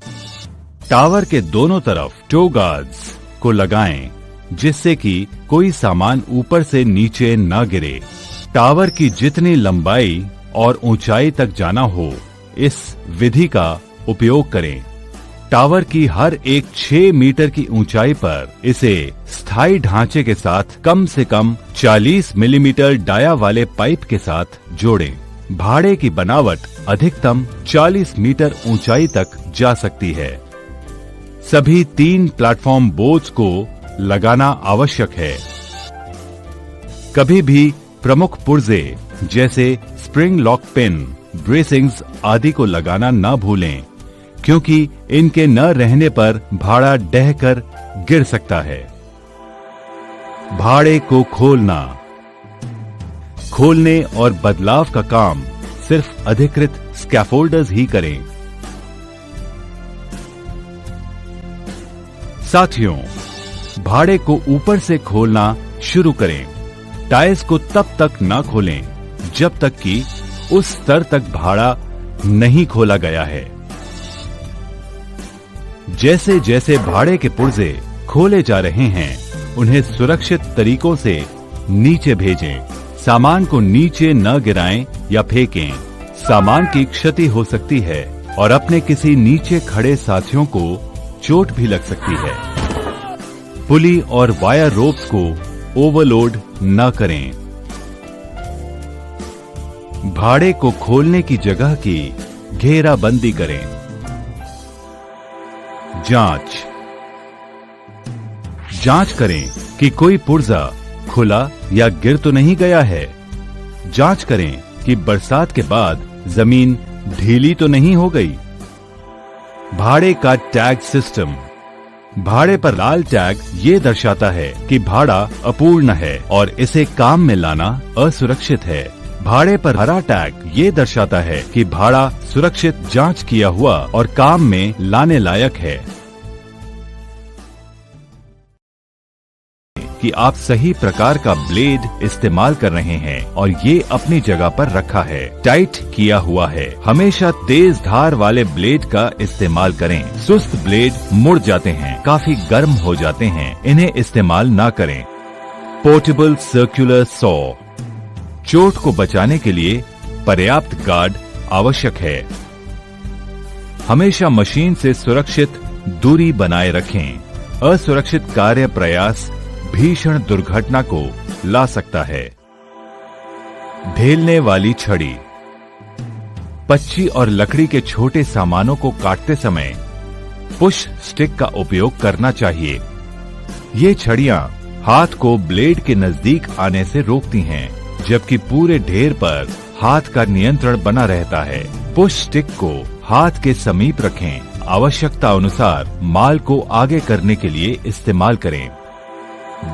S1: टावर के दोनों तरफ टो गार्ड्स को लगाएं, जिससे कि कोई सामान ऊपर से नीचे न गिरे। टावर की जितनी लंबाई और ऊंचाई तक जाना हो, इस विधि का उपयोग करें। टावर की हर एक 6 मीटर की ऊंचाई पर इसे स्थायी ढांचे के साथ कम से कम 40 मिलीमीटर डाया वाले पाइप के साथ जोड़ें। भाड़े की बनावट अधिकतम 40 मीटर ऊंचाई तक जा सकती है। सभी 3 प्लेटफॉर्म बोर्ड्स को लगाना आवश्यक है। कभी भी प्रमुख पुर्जे जैसे स्प्रिंग लॉक पिन, ब्रेसिंग्स आदि को लगाना न भूलें, क्योंकि इनके न रहने पर भाड़ा ढहकर गिर सकता है। भाड़े को खोलना। खोलने और बदलाव का काम सिर्फ अधिकृत स्कैफोल्डर्स ही करें। साथियों, भाड़े को ऊपर से खोलना शुरू करें। टाइल्स को तब तक न खोलें जब तक कि उस स्तर तक भाड़ा नहीं खोला गया है। जैसे जैसे भाड़े के पुर्जे खोले जा रहे हैं, उन्हें सुरक्षित तरीकों से नीचे भेजें। सामान को नीचे न गिराएं या फेंकें। सामान की क्षति हो सकती है और अपने किसी नीचे खड़े साथियों को चोट भी लग सकती है। पुली और वायर रोप्स को ओवरलोड न करें। भाड़े को खोलने की जगह की घेराबंदी करें। जांच करें कि कोई पुर्जा खुला या गिर तो नहीं गया है। जांच करें कि बरसात के बाद जमीन ढीली तो नहीं हो गई। भाड़े का टैग सिस्टम। भाड़े पर लाल टैग ये दर्शाता है कि भाड़ा अपूर्ण है और इसे काम में लाना असुरक्षित है। भाड़े पर हरा टैग ये दर्शाता है कि भाड़ा सुरक्षित, जांच किया हुआ और काम में लाने लायक है। कि आप सही प्रकार का ब्लेड इस्तेमाल कर रहे हैं और ये अपनी जगह पर रखा है, टाइट किया हुआ है। हमेशा तेज धार वाले ब्लेड का इस्तेमाल करें। सुस्त ब्लेड मुड़ जाते हैं, काफी गर्म हो जाते हैं, इन्हें इस्तेमाल ना करें। Portable circular saw. चोट को बचाने के लिए पर्याप्त गार्ड आवश्यक है। हमेशा मशीन से सुरक्षित दूरी बनाए रखें। असुरक्षित कार्य प्रयास भीषण दुर्घटना को ला सकता है। ढेलने वाली छड़ी। पच्ची और लकड़ी के छोटे सामानों को काटते समय पुश स्टिक का उपयोग करना चाहिए। ये छड़ियां हाथ को ब्लेड के नजदीक आने से रोकती हैं, जबकि पूरे ढेर पर हाथ का नियंत्रण बना रहता है। पुश स्टिक को हाथ के समीप रखें। आवश्यकता अनुसार माल को आगे करने के लिए इस्तेमाल करें।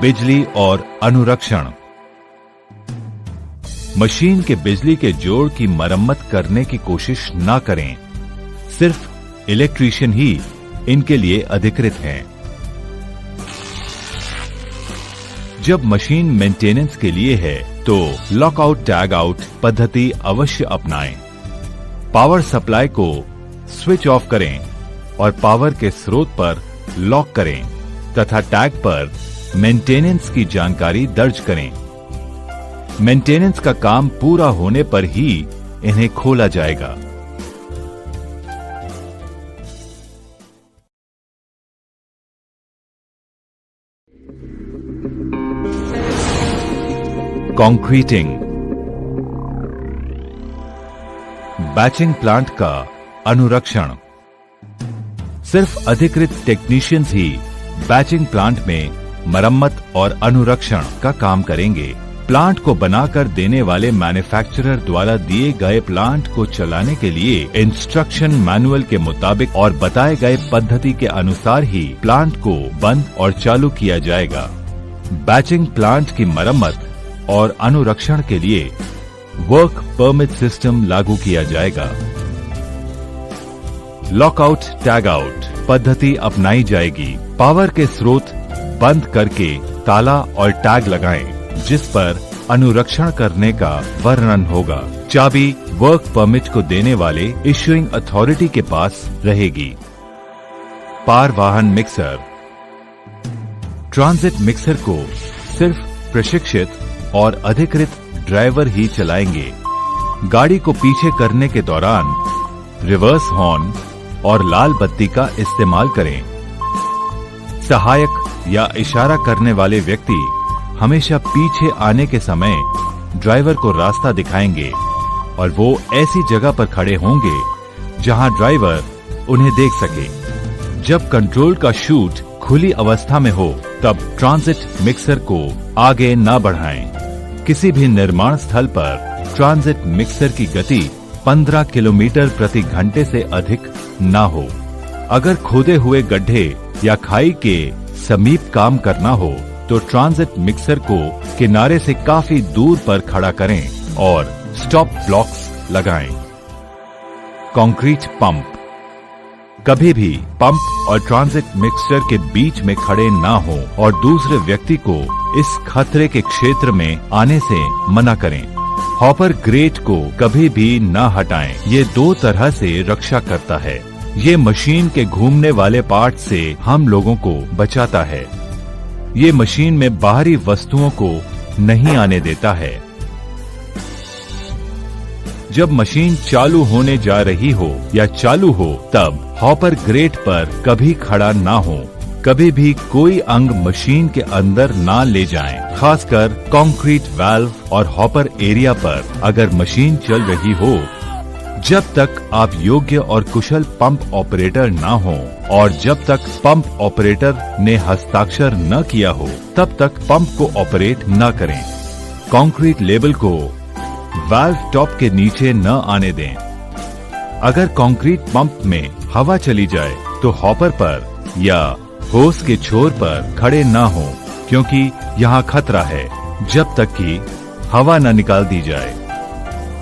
S1: बिजली और अनुरक्षण। मशीन के बिजली के जोड़ की मरम्मत करने की कोशिश न करें। सिर्फ इलेक्ट्रीशियन ही इनके लिए अधिकृत हैं। जब मशीन मेंटेनेंस के लिए है तो लॉकआउट टैग आउट पद्धति अवश्य अपनाएं। पावर सप्लाई को स्विच ऑफ करें और पावर के स्रोत पर लॉक करें तथा टैग पर मेंटेनेंस की जानकारी दर्ज करें। मेंटेनेंस का काम पूरा होने पर ही इन्हें खोला जाएगा। कंक्रीटिंग। बैचिंग प्लांट का अनुरक्षण। सिर्फ अधिकृत टेक्नीशियंस ही बैचिंग प्लांट में मरम्मत और अनुरक्षण का काम करेंगे। प्लांट को बनाकर देने वाले मैन्युफैक्चरर द्वारा दिए गए प्लांट को चलाने के लिए इंस्ट्रक्शन मैनुअल के मुताबिक और बताए गए पद्धति के अनुसार ही प्लांट को बंद और चालू किया जाएगा। बैचिंग प्लांट की मरम्मत और अनुरक्षण के लिए वर्क परमिट सिस्टम लागू किया जाएगा। लॉकआउट टैग आउट पद्धति अपनाई जाएगी। पावर के स्रोत बंद करके ताला और टैग लगाएं, जिस पर अनुरक्षण करने का वर्णन होगा। चाबी वर्क परमिट को देने वाले इश्यूइंग अथॉरिटी के पास रहेगी। पार वाहन मिक्सर। ट्रांजिट मिक्सर को सिर्फ प्रशिक्षित और अधिकृत ड्राइवर ही चलाएंगे। गाड़ी को पीछे करने के दौरान रिवर्स हॉर्न और लाल बत्ती का इस्तेमाल करें। सहायक या इशारा करने वाले व्यक्ति हमेशा पीछे आने के समय ड्राइवर को रास्ता दिखाएंगे और वो ऐसी जगह पर खड़े होंगे जहां ड्राइवर उन्हें देख सके। जब कंट्रोल का शूट खुली अवस्था में हो तब ट्रांजिट मिक्सर को आगे न बढ़ाएं। किसी भी निर्माण स्थल पर ट्रांजिट मिक्सर की गति 15 किलोमीटर प्रति घंटे से अधिक न हो। अगर खोदे हुए गड्ढे या खाई के समीप काम करना हो तो ट्रांजिट मिक्सर को किनारे से काफी दूर पर खड़ा करें और स्टॉप ब्लॉक्स लगाएं। Concrete pump. कभी भी पंप और ट्रांजिट मिक्सर के बीच में खड़े ना हो और दूसरे व्यक्ति को इस खतरे के क्षेत्र में आने से मना करें। हॉपर ग्रेट को कभी भी न हटाएं। ये 2 तरह से रक्षा करता है। ये मशीन के घूमने वाले पार्ट से हम लोगों को बचाता है। ये मशीन में बाहरी वस्तुओं को नहीं आने देता है। जब मशीन चालू होने जा रही हो या चालू हो तब हॉपर ग्रेट पर कभी खड़ा ना हो। कभी भी कोई अंग मशीन के अंदर ना ले जाएं, खासकर कंक्रीट वाल्व और हॉपर एरिया पर अगर मशीन चल रही हो। जब तक आप योग्य और कुशल पंप ऑपरेटर ना हो और जब तक पंप ऑपरेटर ने हस्ताक्षर न किया हो तब तक पंप को ऑपरेट न करें। कंक्रीट लेवल को वाल्व टॉप के नीचे न आने दें। अगर कंक्रीट पंप में हवा चली जाए तो हॉपर पर या होस के छोर पर खड़े न हो, क्योंकि यहाँ खतरा है जब तक कि हवा न निकाल दी जाए।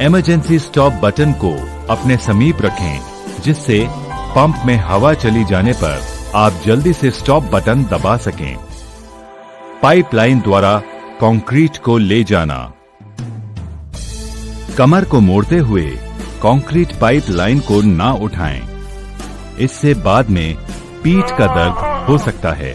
S1: इमरजेंसी स्टॉप बटन को अपने समीप रखें, जिससे पंप में हवा चली जाने पर आप जल्दी से स्टॉप बटन दबा सकें। पाइपलाइन द्वारा कंक्रीट को ले जाना। कमर को मोड़ते हुए कंक्रीट पाइपलाइन को ना उठाएं, इससे बाद में पीठ का दर्द हो सकता है।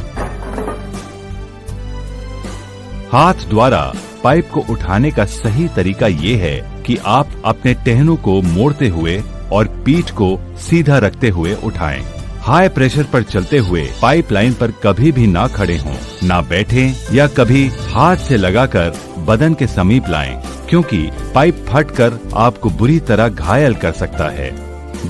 S1: हाथ द्वारा पाइप को उठाने का सही तरीका ये है कि आप अपने टहनों को मोड़ते हुए और पीठ को सीधा रखते हुए उठाएं। हाई प्रेशर पर चलते हुए पाइपलाइन पर कभी भी ना खड़े हों, ना बैठें या कभी हाथ से लगाकर बदन के समीप लाएं, क्योंकि पाइप फटकर आपको बुरी तरह घायल कर सकता है।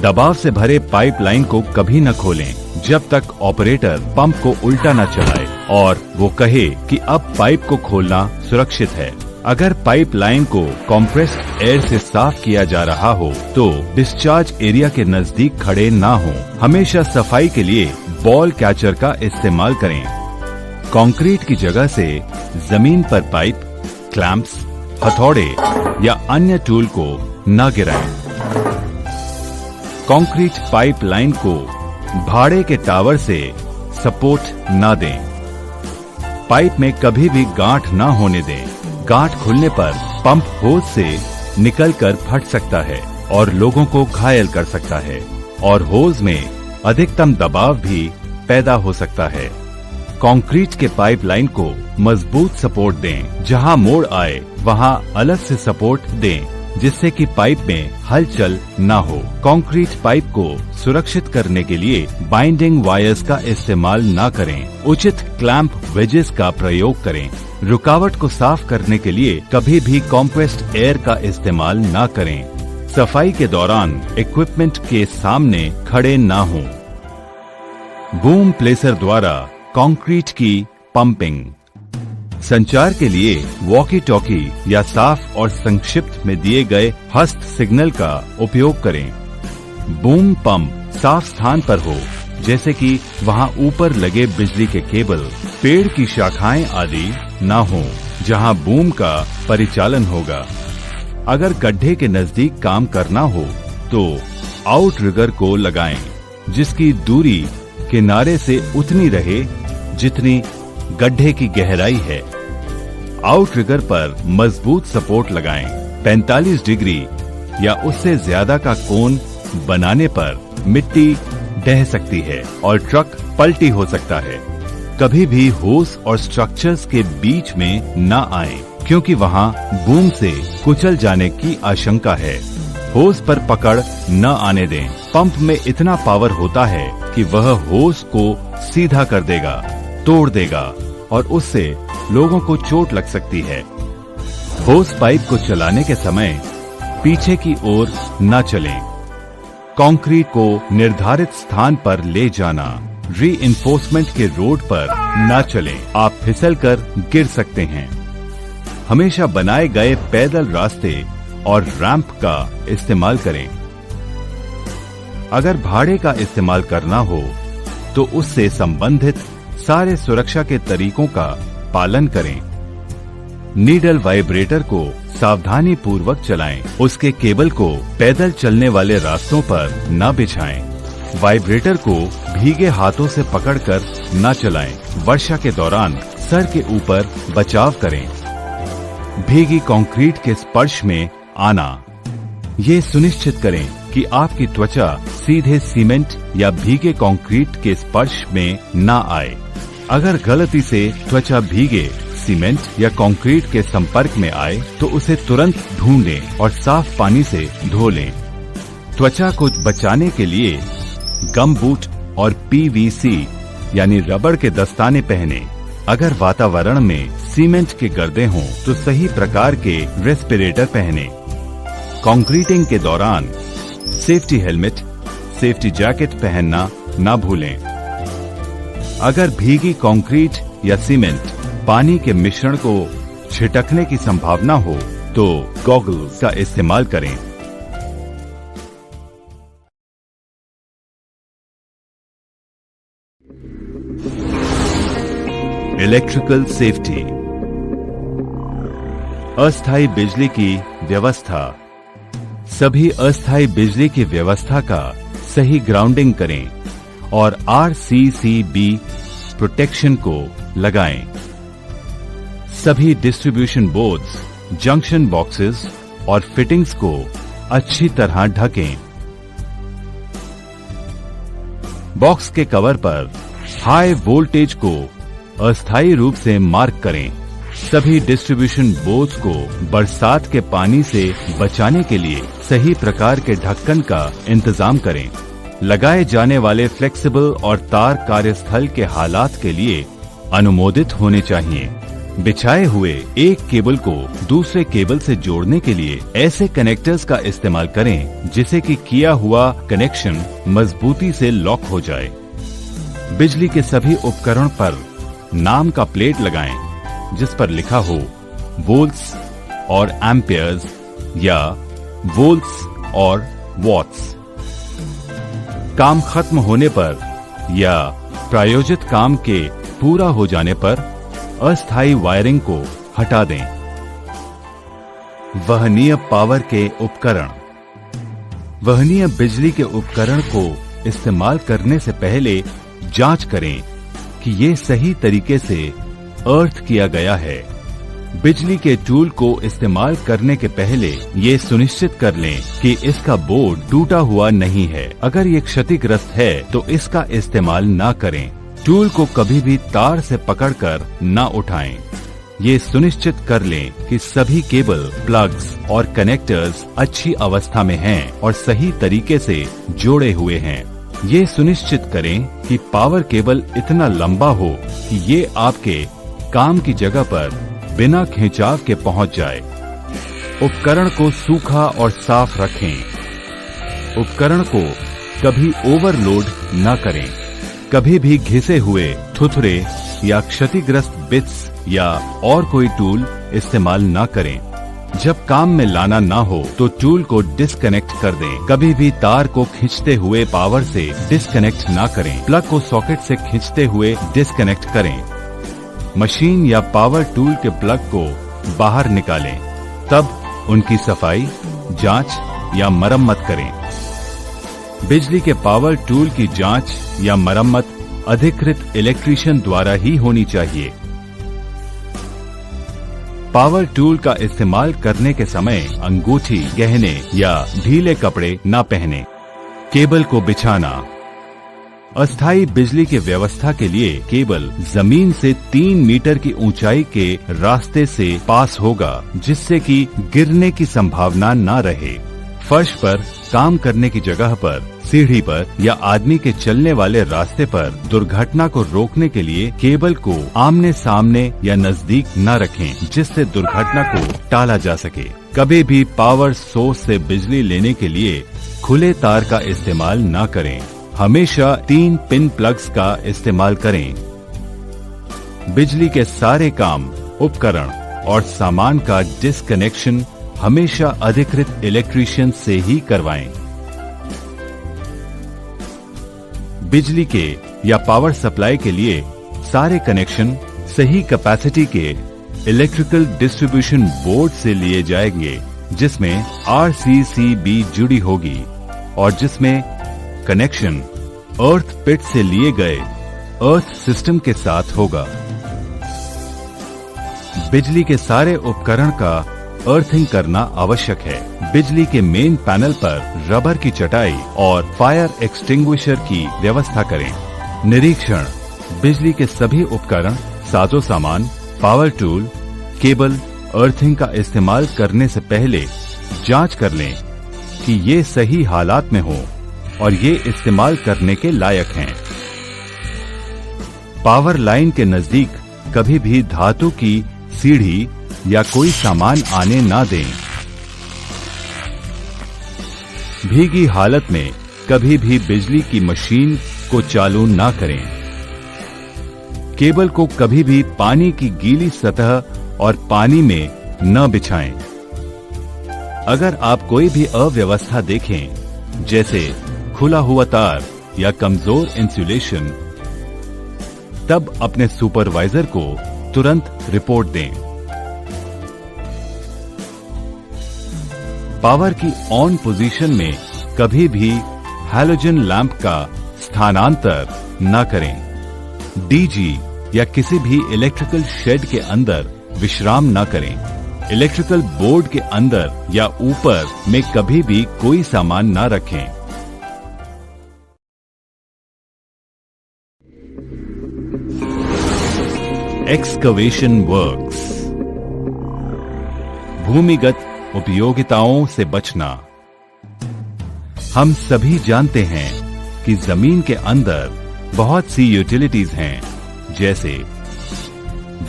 S1: दबाव से भरे पाइपलाइन को कभी न खोलें जब तक ऑपरेटर पंप को उल्टा न चलाए और वो कहे कि अब पाइप को खोलना सुरक्षित है। अगर पाइपलाइन को कंप्रेस्ड एयर से साफ किया जा रहा हो तो डिस्चार्ज एरिया के नजदीक खड़े ना हो। हमेशा सफाई के लिए बॉल कैचर का इस्तेमाल करें। कंक्रीट की जगह से जमीन पर पाइप, क्लैंप्स, हथौड़े या अन्य टूल को न गिराएं। कंक्रीट पाइपलाइन को भाड़े के टावर से सपोर्ट न दें। पाइप में कभी भी गांठ न होने दें। गांठ खुलने पर पंप होज से निकलकर फट सकता है और लोगों को घायल कर सकता है और होज में अधिकतम दबाव भी पैदा हो सकता है। कंक्रीट के पाइपलाइन को मजबूत सपोर्ट दें। जहां मोड़ आए वहां अलग से सपोर्ट दें, जिससे कि पाइप में हलचल न हो। कंक्रीट पाइप को सुरक्षित करने के लिए बाइंडिंग वायर्स का इस्तेमाल न करें। उचित क्लैंप वेजेस का प्रयोग करें। रुकावट को साफ करने के लिए कभी भी कंप्रेस्ड एयर का इस्तेमाल न करें। सफाई के दौरान इक्विपमेंट के सामने खड़े न हों। बूम प्लेसर द्वारा कंक्रीट की पंपिंग। संचार के लिए वॉकी टॉकी या साफ और संक्षिप्त में दिए गए हस्त सिग्नल का उपयोग करें। बूम पंप साफ स्थान पर हो, जैसे कि वहां ऊपर लगे बिजली के केबल, पेड़ की शाखाएं आदि न हो जहां बूम का परिचालन होगा। अगर गड्ढे के नजदीक काम करना हो तो आउटरिगर को लगाएं, जिसकी दूरी किनारे से उतनी रहे जितनी गड्ढे की गहराई है। आउटरिगर पर मजबूत सपोर्ट लगाएं। 45 डिग्री या उससे ज्यादा का कोण बनाने पर मिट्टी ढह सकती है और ट्रक पलटी हो सकता है। कभी भी होस और स्ट्रक्चर्स के बीच में न आए, क्योंकि वहां बूम से कुचल जाने की आशंका है। होस पर पकड़ न आने दें। पंप में इतना पावर होता है कि वह होस को सीधा कर देगा, तोड़ देगा और उससे लोगों को चोट लग सकती है। होस पाइप को चलाने के समय पीछे की ओर न चलें। कंक्रीट को निर्धारित स्थान पर ले जाना। रीइंफोर्समेंट के रोड पर न चलें, आप फिसलकर गिर सकते हैं। हमेशा बनाए गए पैदल रास्ते और रैंप का इस्तेमाल करें। अगर भाड़े का इस्तेमाल करना हो तो उससे संबंधित सारे सुरक्षा के तरीकों का पालन करें। नीडल वाइब्रेटर को सावधानी पूर्वक चलाएं। उसके केबल को पैदल चलने वाले रास्तों पर न बिछाएं। वाइब्रेटर को भीगे हाथों से पकड़कर न चलाएं। वर्षा के दौरान सर के ऊपर बचाव करें। भीगी कंक्रीट के स्पर्श में आना। ये सुनिश्चित करें कि आपकी त्वचा सीधे सीमेंट या भीगे कंक्रीट के स्पर्श में न आए। अगर गलती से त्वचा भीगे सीमेंट या कंक्रीट के संपर्क में आए तो उसे तुरंत ढूंढें और साफ पानी से धो लें। त्वचा को बचाने के लिए गम बूट और PVC यानी रबड़ के दस्ताने पहने। अगर वातावरण में सीमेंट के गर्दे हों तो सही प्रकार के रेस्पिरेटर पहने। कंक्रीटिंग के दौरान सेफ्टी हेलमेट, सेफ्टी जैकेट पहनना ना भूलें। अगर भीगी कंक्रीट या सीमेंट पानी के मिश्रण को छिटकने की संभावना हो तो गॉगल्स का इस्तेमाल करें। Electrical safety. अस्थायी बिजली की व्यवस्था। सभी अस्थायी बिजली की व्यवस्था का सही ग्राउंडिंग करें और RCCB प्रोटेक्शन को लगाएं। सभी डिस्ट्रीब्यूशन बोर्ड्स, जंक्शन बॉक्सेस और फिटिंग्स को अच्छी तरह ढकें। बॉक्स के कवर पर हाई वोल्टेज को अस्थायी रूप से मार्क करें। सभी डिस्ट्रीब्यूशन बोर्ड्स को बरसात के पानी से बचाने के लिए सही प्रकार के ढक्कन का इंतजाम करें। लगाए जाने वाले फ्लेक्सिबल और तार कार्यस्थल के हालात के लिए अनुमोदित होने चाहिए। बिछाए हुए एक केबल को दूसरे केबल से जोड़ने के लिए ऐसे कनेक्टर्स का इस्तेमाल करें जिसे कि किया हुआ कनेक्शन मजबूती से लॉक हो जाए। बिजली के सभी उपकरण पर नाम का प्लेट लगाएं जिस पर लिखा हो वोल्ट्स और एम्पियर्स या वोल्ट्स और वॉट्स। काम खत्म होने पर या प्रायोजित काम के पूरा हो जाने पर अस्थायी वायरिंग को हटा दें। वहनीय पावर के उपकरण। वहनीय बिजली के उपकरण को इस्तेमाल करने से पहले जांच करें कि ये सही तरीके से अर्थ किया गया है। बिजली के टूल को इस्तेमाल करने के पहले ये सुनिश्चित कर लें कि इसका बोर्ड टूटा हुआ नहीं है। अगर ये क्षतिग्रस्त है तो इसका इस्तेमाल ना करें। टूल को कभी भी तार से पकड़कर ना उठाएं। ये सुनिश्चित कर लें कि सभी केबल, प्लग्स और कनेक्टर्स अच्छी अवस्था में हैं और सही तरीके से जोड़े हुए हैं। ये सुनिश्चित करें कि पावर केबल इतना लंबा हो कि ये आपके काम की जगह पर बिना खिंचाव के पहुंच जाए। उपकरण को सूखा और साफ रखें। उपकरण को कभी ओवरलोड न करें। कभी भी घिसे हुए, थुथरे या क्षतिग्रस्त बिट्स या और कोई टूल इस्तेमाल न करें। जब काम में लाना ना हो तो टूल को डिस्कनेक्ट कर दें। कभी भी तार को खींचते हुए पावर से डिस्कनेक्ट ना करें। प्लग को सॉकेट से खींचते हुए डिस्कनेक्ट करें। मशीन या पावर टूल के प्लग को बाहर निकालें, तब उनकी सफाई, जांच या मरम्मत करें। बिजली के पावर टूल की जांच या मरम्मत अधिकृत इलेक्ट्रीशियन द्वारा ही होनी चाहिए। पावर टूल का इस्तेमाल करने के समय अंगूठी, गहने या ढीले कपड़े न पहने। केबल को बिछाना। अस्थायी बिजली की व्यवस्था के लिए केबल जमीन से 3 मीटर की ऊंचाई के रास्ते से पास होगा, जिससे कि गिरने की संभावना न रहे। फर्श पर, काम करने की जगह पर, सीढ़ी पर या आदमी के चलने वाले रास्ते पर दुर्घटना को रोकने के लिए केबल को आमने सामने या नजदीक न रखें, जिससे दुर्घटना को टाला जा सके। कभी भी पावर सोर्स से बिजली लेने के लिए खुले तार का इस्तेमाल न करें। हमेशा 3 पिन प्लग्स का इस्तेमाल करें। बिजली के सारे काम, उपकरण और सामान का डिस्कनेक्शन हमेशा अधिकृत इलेक्ट्रीशियन से ही करवाएं। बिजली के या पावर सप्लाई के लिए सारे कनेक्शन सही कैपेसिटी के इलेक्ट्रिकल डिस्ट्रीब्यूशन बोर्ड से लिए जाएंगे, जिसमें RCCB जुड़ी होगी और जिसमें कनेक्शन अर्थ पिट से लिए गए अर्थ सिस्टम के साथ होगा। बिजली के सारे उपकरण का अर्थिंग करना आवश्यक है। बिजली के मेन पैनल पर रबर की चटाई और फायर एक्सटिंग्विशर की व्यवस्था करें। निरीक्षण। बिजली के सभी उपकरण, साजो सामान पावर टूल, केबल, अर्थिंग का इस्तेमाल करने से पहले जांच कर लें कि ये सही हालात में हो और ये इस्तेमाल करने के लायक हैं। पावर लाइन के नजदीक कभी भी धातु की सीढ़ी या कोई सामान आने ना दें। भीगी हालत में कभी भी बिजली की मशीन को चालू ना करें। केबल को कभी भी पानी की गीली सतह और पानी में न बिछाएं। अगर आप कोई भी अव्यवस्था देखें, जैसे खुला हुआ तार या कमजोर इंसुलेशन, तब अपने सुपरवाइजर को तुरंत रिपोर्ट दें। पावर की ऑन पोजीशन में कभी भी हैलोजन लैंप का स्थानांतर न करें। डीजी या किसी भी इलेक्ट्रिकल शेड के अंदर विश्राम न करें। इलेक्ट्रिकल बोर्ड के अंदर या ऊपर में कभी भी कोई सामान न रखें। Excavation works. भूमिगत उपयोगिताओं से बचना। हम सभी जानते हैं कि जमीन के अंदर बहुत सी यूटिलिटीज हैं, जैसे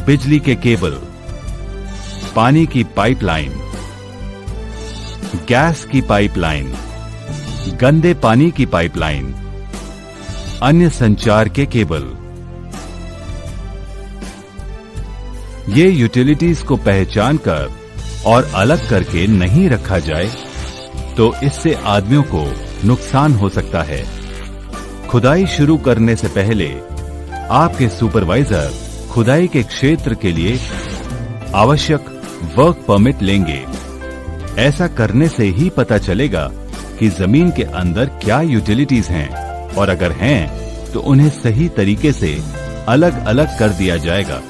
S1: बिजली के केबल, पानी की पाइपलाइन, गैस की पाइपलाइन, गंदे पानी की पाइपलाइन, अन्य संचार के केबल। ये यूटिलिटीज को पहचान कर और अलग करके नहीं रखा जाए तो इससे आदमियों को नुकसान हो सकता है। खुदाई शुरू करने से पहले आपके सुपरवाइजर खुदाई के क्षेत्र के लिए आवश्यक वर्क परमिट लेंगे। ऐसा करने से ही पता चलेगा कि जमीन के अंदर क्या यूटिलिटीज हैं, और अगर हैं तो उन्हें सही तरीके से अलग अलग कर दिया जाएगा।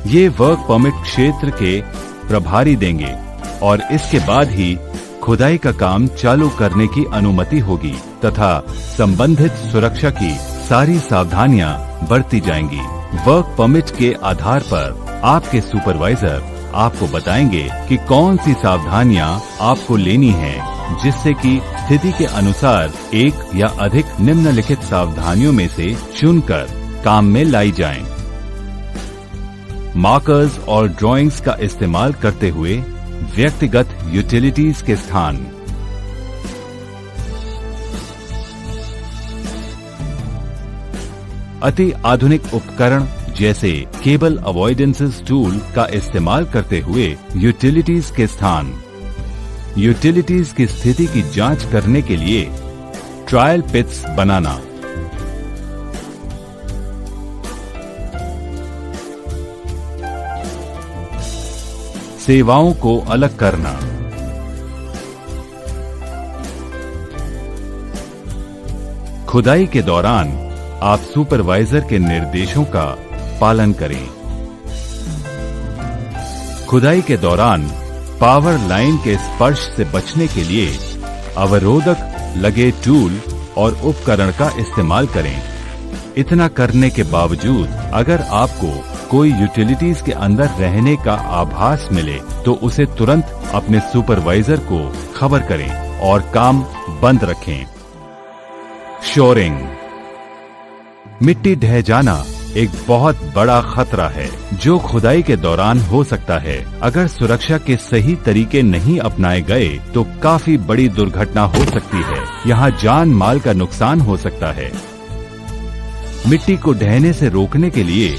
S1: ये वर्क परमिट क्षेत्र के प्रभारी देंगे और इसके बाद ही खुदाई का काम चालू करने की अनुमति होगी तथा संबंधित सुरक्षा की सारी सावधानियां बरती जाएंगी। वर्क परमिट के आधार पर आपके सुपरवाइजर आपको बताएंगे कि कौन सी सावधानियां आपको लेनी है, जिससे कि स्थिति के अनुसार एक या अधिक निम्नलिखित सावधानियों में से चुनकर काम में लाई जाएं। मार्कर्स और ड्राइंग्स का इस्तेमाल करते हुए व्यक्तिगत यूटिलिटीज के स्थान। अति आधुनिक उपकरण जैसे केबल अवॉइडेंसेस टूल का इस्तेमाल करते हुए यूटिलिटीज के स्थान। यूटिलिटीज की स्थिति की जांच करने के लिए ट्रायल पिट्स बनाना। सेवाओं को अलग करना। खुदाई के दौरान आप सुपरवाइजर के निर्देशों का पालन करें। खुदाई के दौरान पावर लाइन के स्पर्श से बचने के लिए अवरोधक लगे टूल और उपकरण का इस्तेमाल करें। इतना करने के बावजूद अगर आपको कोई यूटिलिटीज के अंदर रहने का आभास मिले तो उसे तुरंत अपने सुपरवाइजर को खबर करें और काम बंद रखें। शोरिंग। मिट्टी ढह जाना एक बहुत बड़ा खतरा है जो खुदाई के दौरान हो सकता है। अगर सुरक्षा के सही तरीके नहीं अपनाए गए तो काफी बड़ी दुर्घटना हो सकती है। यहाँ जान माल का नुकसान हो सकता है। मिट्टी को ढहने से रोकने के लिए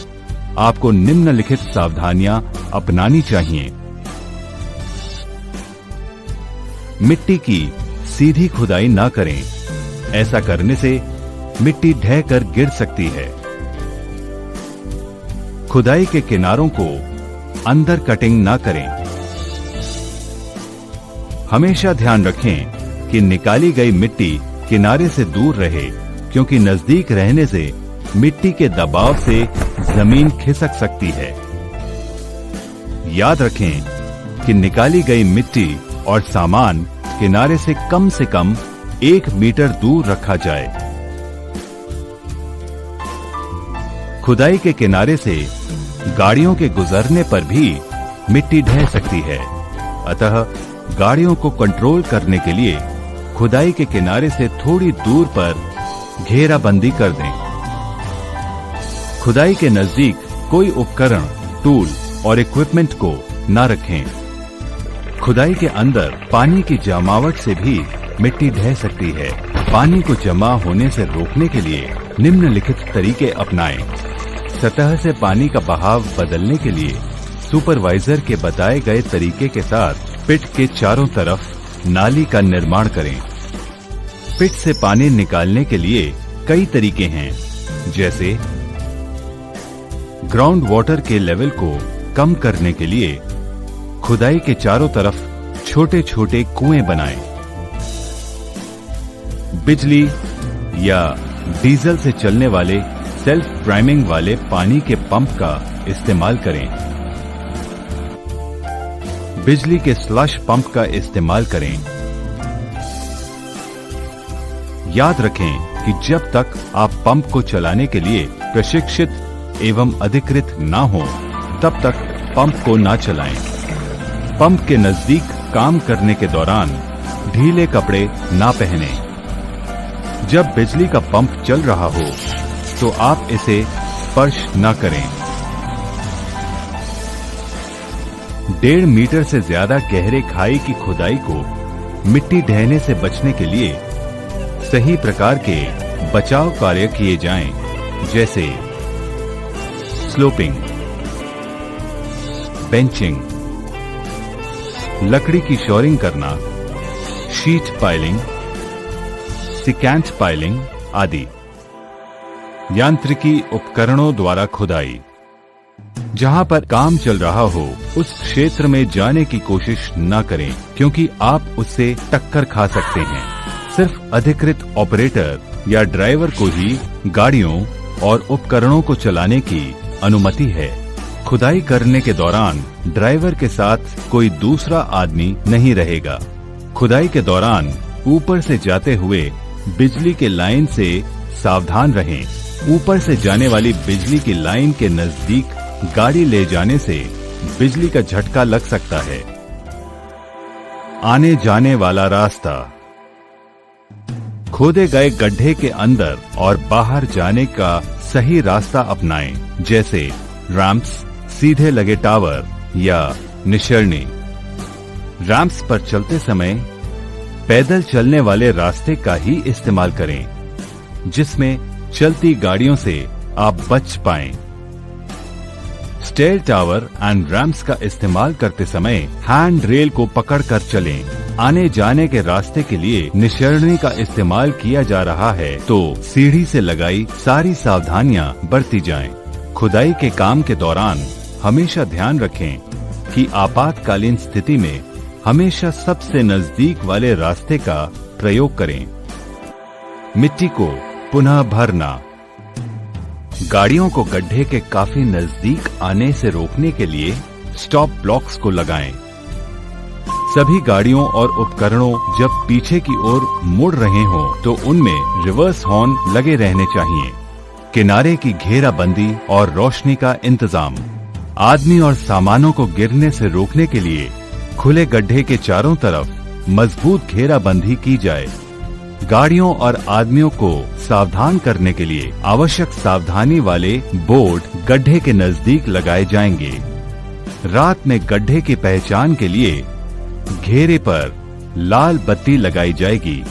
S1: आपको निम्नलिखित सावधानियां अपनानी चाहिए। मिट्टी की सीधी खुदाई न करें। ऐसा करने से मिट्टी ढह कर गिर सकती है। खुदाई के किनारों को अंदर कटिंग न करें। हमेशा ध्यान रखें कि निकाली गई मिट्टी किनारे से दूर रहे, क्योंकि नजदीक रहने से मिट्टी के दबाव से जमीन खिसक सकती है। याद रखें कि निकाली गई मिट्टी और सामान किनारे से कम 1 मीटर दूर रखा जाए। खुदाई के किनारे से गाड़ियों के गुजरने पर भी मिट्टी ढह सकती है, अतः गाड़ियों को कंट्रोल करने के लिए खुदाई के किनारे से थोड़ी दूर पर घेराबंदी कर दें। खुदाई के नजदीक कोई उपकरण, टूल और इक्विपमेंट को न रखें। खुदाई के अंदर पानी की जमावट से भी मिट्टी ढह सकती है। पानी को जमा होने से रोकने के लिए निम्नलिखित तरीके अपनाएं। सतह से पानी का बहाव बदलने के लिए सुपरवाइजर के बताए गए तरीके के साथ पिट के चारों तरफ नाली का निर्माण करें। पिट से पानी निकालने के लिए कई तरीके हैं, जैसे ग्राउंड वाटर के लेवल को कम करने के लिए खुदाई के चारों तरफ छोटे छोटे कुएं बनाएं। बिजली या डीजल से चलने वाले सेल्फ प्राइमिंग वाले पानी के पंप का इस्तेमाल करें। बिजली के स्लश पंप का इस्तेमाल करें। याद रखें कि जब तक आप पंप को चलाने के लिए प्रशिक्षित एवं अधिकृत ना हो, तब तक पंप को ना चलाएं। पंप के नजदीक काम करने के दौरान ढीले कपड़े ना पहनें। जब बिजली का पंप चल रहा हो तो आप इसे स्पर्श न करें। 1.5 मीटर से ज्यादा गहरे खाई की खुदाई को मिट्टी ढहने से बचने के लिए सही प्रकार के बचाव कार्य किए जाएं, जैसे स्लोपिंग, बेंचिंग, लकड़ी की शोरिंग करना, शीट पाइलिंग, सिकेंट पाइलिंग आदि। यांत्रिकी उपकरणों द्वारा खुदाई। जहां पर काम चल रहा हो उस क्षेत्र में जाने की कोशिश न करें, क्योंकि आप उससे टक्कर खा सकते हैं। सिर्फ अधिकृत ऑपरेटर या ड्राइवर को ही गाड़ियों और उपकरणों को चलाने की अनुमति है। खुदाई करने के दौरान ड्राइवर के साथ कोई दूसरा आदमी नहीं रहेगा। खुदाई के दौरान ऊपर से जाते हुए बिजली के लाइन से सावधान रहें। ऊपर से जाने वाली बिजली की लाइन के नजदीक गाड़ी ले जाने से बिजली का झटका लग सकता है। आने जाने वाला रास्ता। खोदे गए गड्ढे के अंदर और बाहर जाने का सही रास्ता अपनाएं, जैसे रैंप्स, सीधे लगे टावर या निशरनी। रैंप्स पर चलते समय पैदल चलने वाले रास्ते का ही इस्तेमाल करें, जिसमें चलती गाड़ियों से आप बच पाएं। स्टेयर टावर एंड रैंप्स का इस्तेमाल करते समय हैंड रेल को पकड़कर चलें। आने जाने के रास्ते के लिए निशरनी का इस्तेमाल किया जा रहा है तो सीढ़ी से लगाई सारी सावधानियां बरती जाएं। खुदाई के काम के दौरान हमेशा ध्यान रखें कि आपातकालीन स्थिति में हमेशा सबसे नजदीक वाले रास्ते का प्रयोग करें। मिट्टी को पुनः भरना। गाड़ियों को गड्ढे के काफी नजदीक आने से रोकने के लिए स्टॉप ब्लॉक्स को लगाएं। सभी गाड़ियों और उपकरणों जब पीछे की ओर मुड़ रहे हों तो उनमें रिवर्स हॉर्न लगे रहने चाहिए। किनारे की घेराबंदी और रोशनी का इंतजाम। आदमी और सामानों को गिरने से रोकने के लिए खुले गड्ढे के चारों तरफ मजबूत घेराबंदी की जाए। गाड़ियों और आदमियों को सावधान करने के लिए आवश्यक सावधानी वाले बोर्ड गड्ढे के नजदीक लगाए जाएंगे। रात में गड्ढे की पहचान के लिए घेरे पर लाल बत्ती लगाई जाएगी।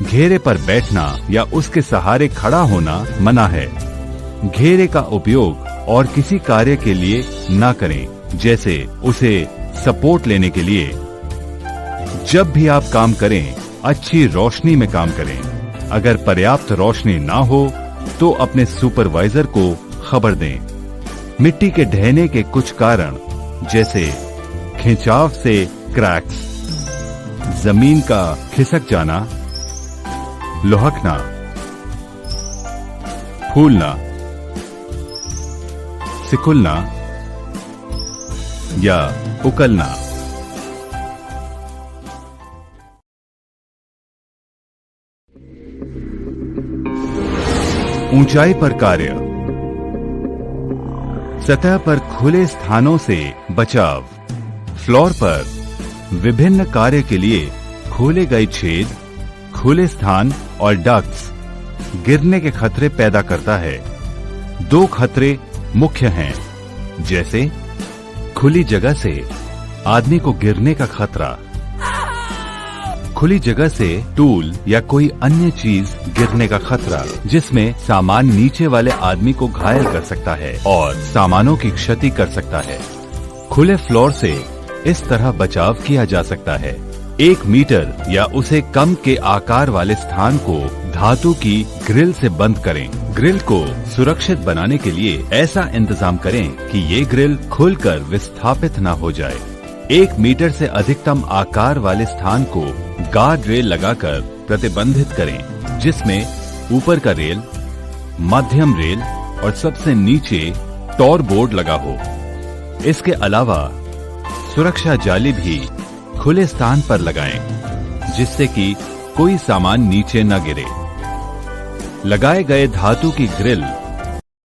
S1: घेरे पर बैठना या उसके सहारे खड़ा होना मना है। घेरे का उपयोग और किसी कार्य के लिए न करें, जैसे उसे सपोर्ट लेने के लिए। जब भी आप काम करें अच्छी रोशनी में काम करें। अगर पर्याप्त रोशनी ना हो तो अपने सुपरवाइजर को खबर दें। मिट्टी के ढहने के कुछ कारण, जैसे खिंचाव से क्रैक्स, जमीन का खिसक जाना, लुढ़कना, फूलना, सिकुड़ना या उकलना। ऊंचाई पर कार्य। सतह पर खुले स्थानों से बचाव। फ्लोर पर विभिन्न कार्य के लिए खोले गए छेद, खुले स्थान और डक्ट्स गिरने के खतरे पैदा करता है। 2 खतरे मुख्य हैं, जैसे खुली जगह से आदमी को गिरने का खतरा। खुली जगह से टूल या कोई अन्य चीज गिरने का खतरा, जिसमें सामान नीचे वाले आदमी को घायल कर सकता है और सामानों की क्षति कर सकता है। खुले फ्लोर से इस तरह बचाव किया जा सकता है। 1 मीटर या उसे कम के आकार वाले स्थान को धातु की ग्रिल से बंद करें। ग्रिल को सुरक्षित बनाने के लिए ऐसा इंतजाम करें कि ये ग्रिल खुलकर विस्थापित न हो जाए। 1 मीटर से अधिकतम आकार वाले स्थान को गार्ड रेल लगाकर प्रतिबंधित करें, जिसमें ऊपर का रेल, मध्यम रेल और सबसे नीचे टॉर बोर्ड लगा हो। इसके अलावा सुरक्षा जाली भी खुले स्थान पर लगाएं, जिससे कि कोई सामान नीचे न गिरे। लगाए गए धातु की ग्रिल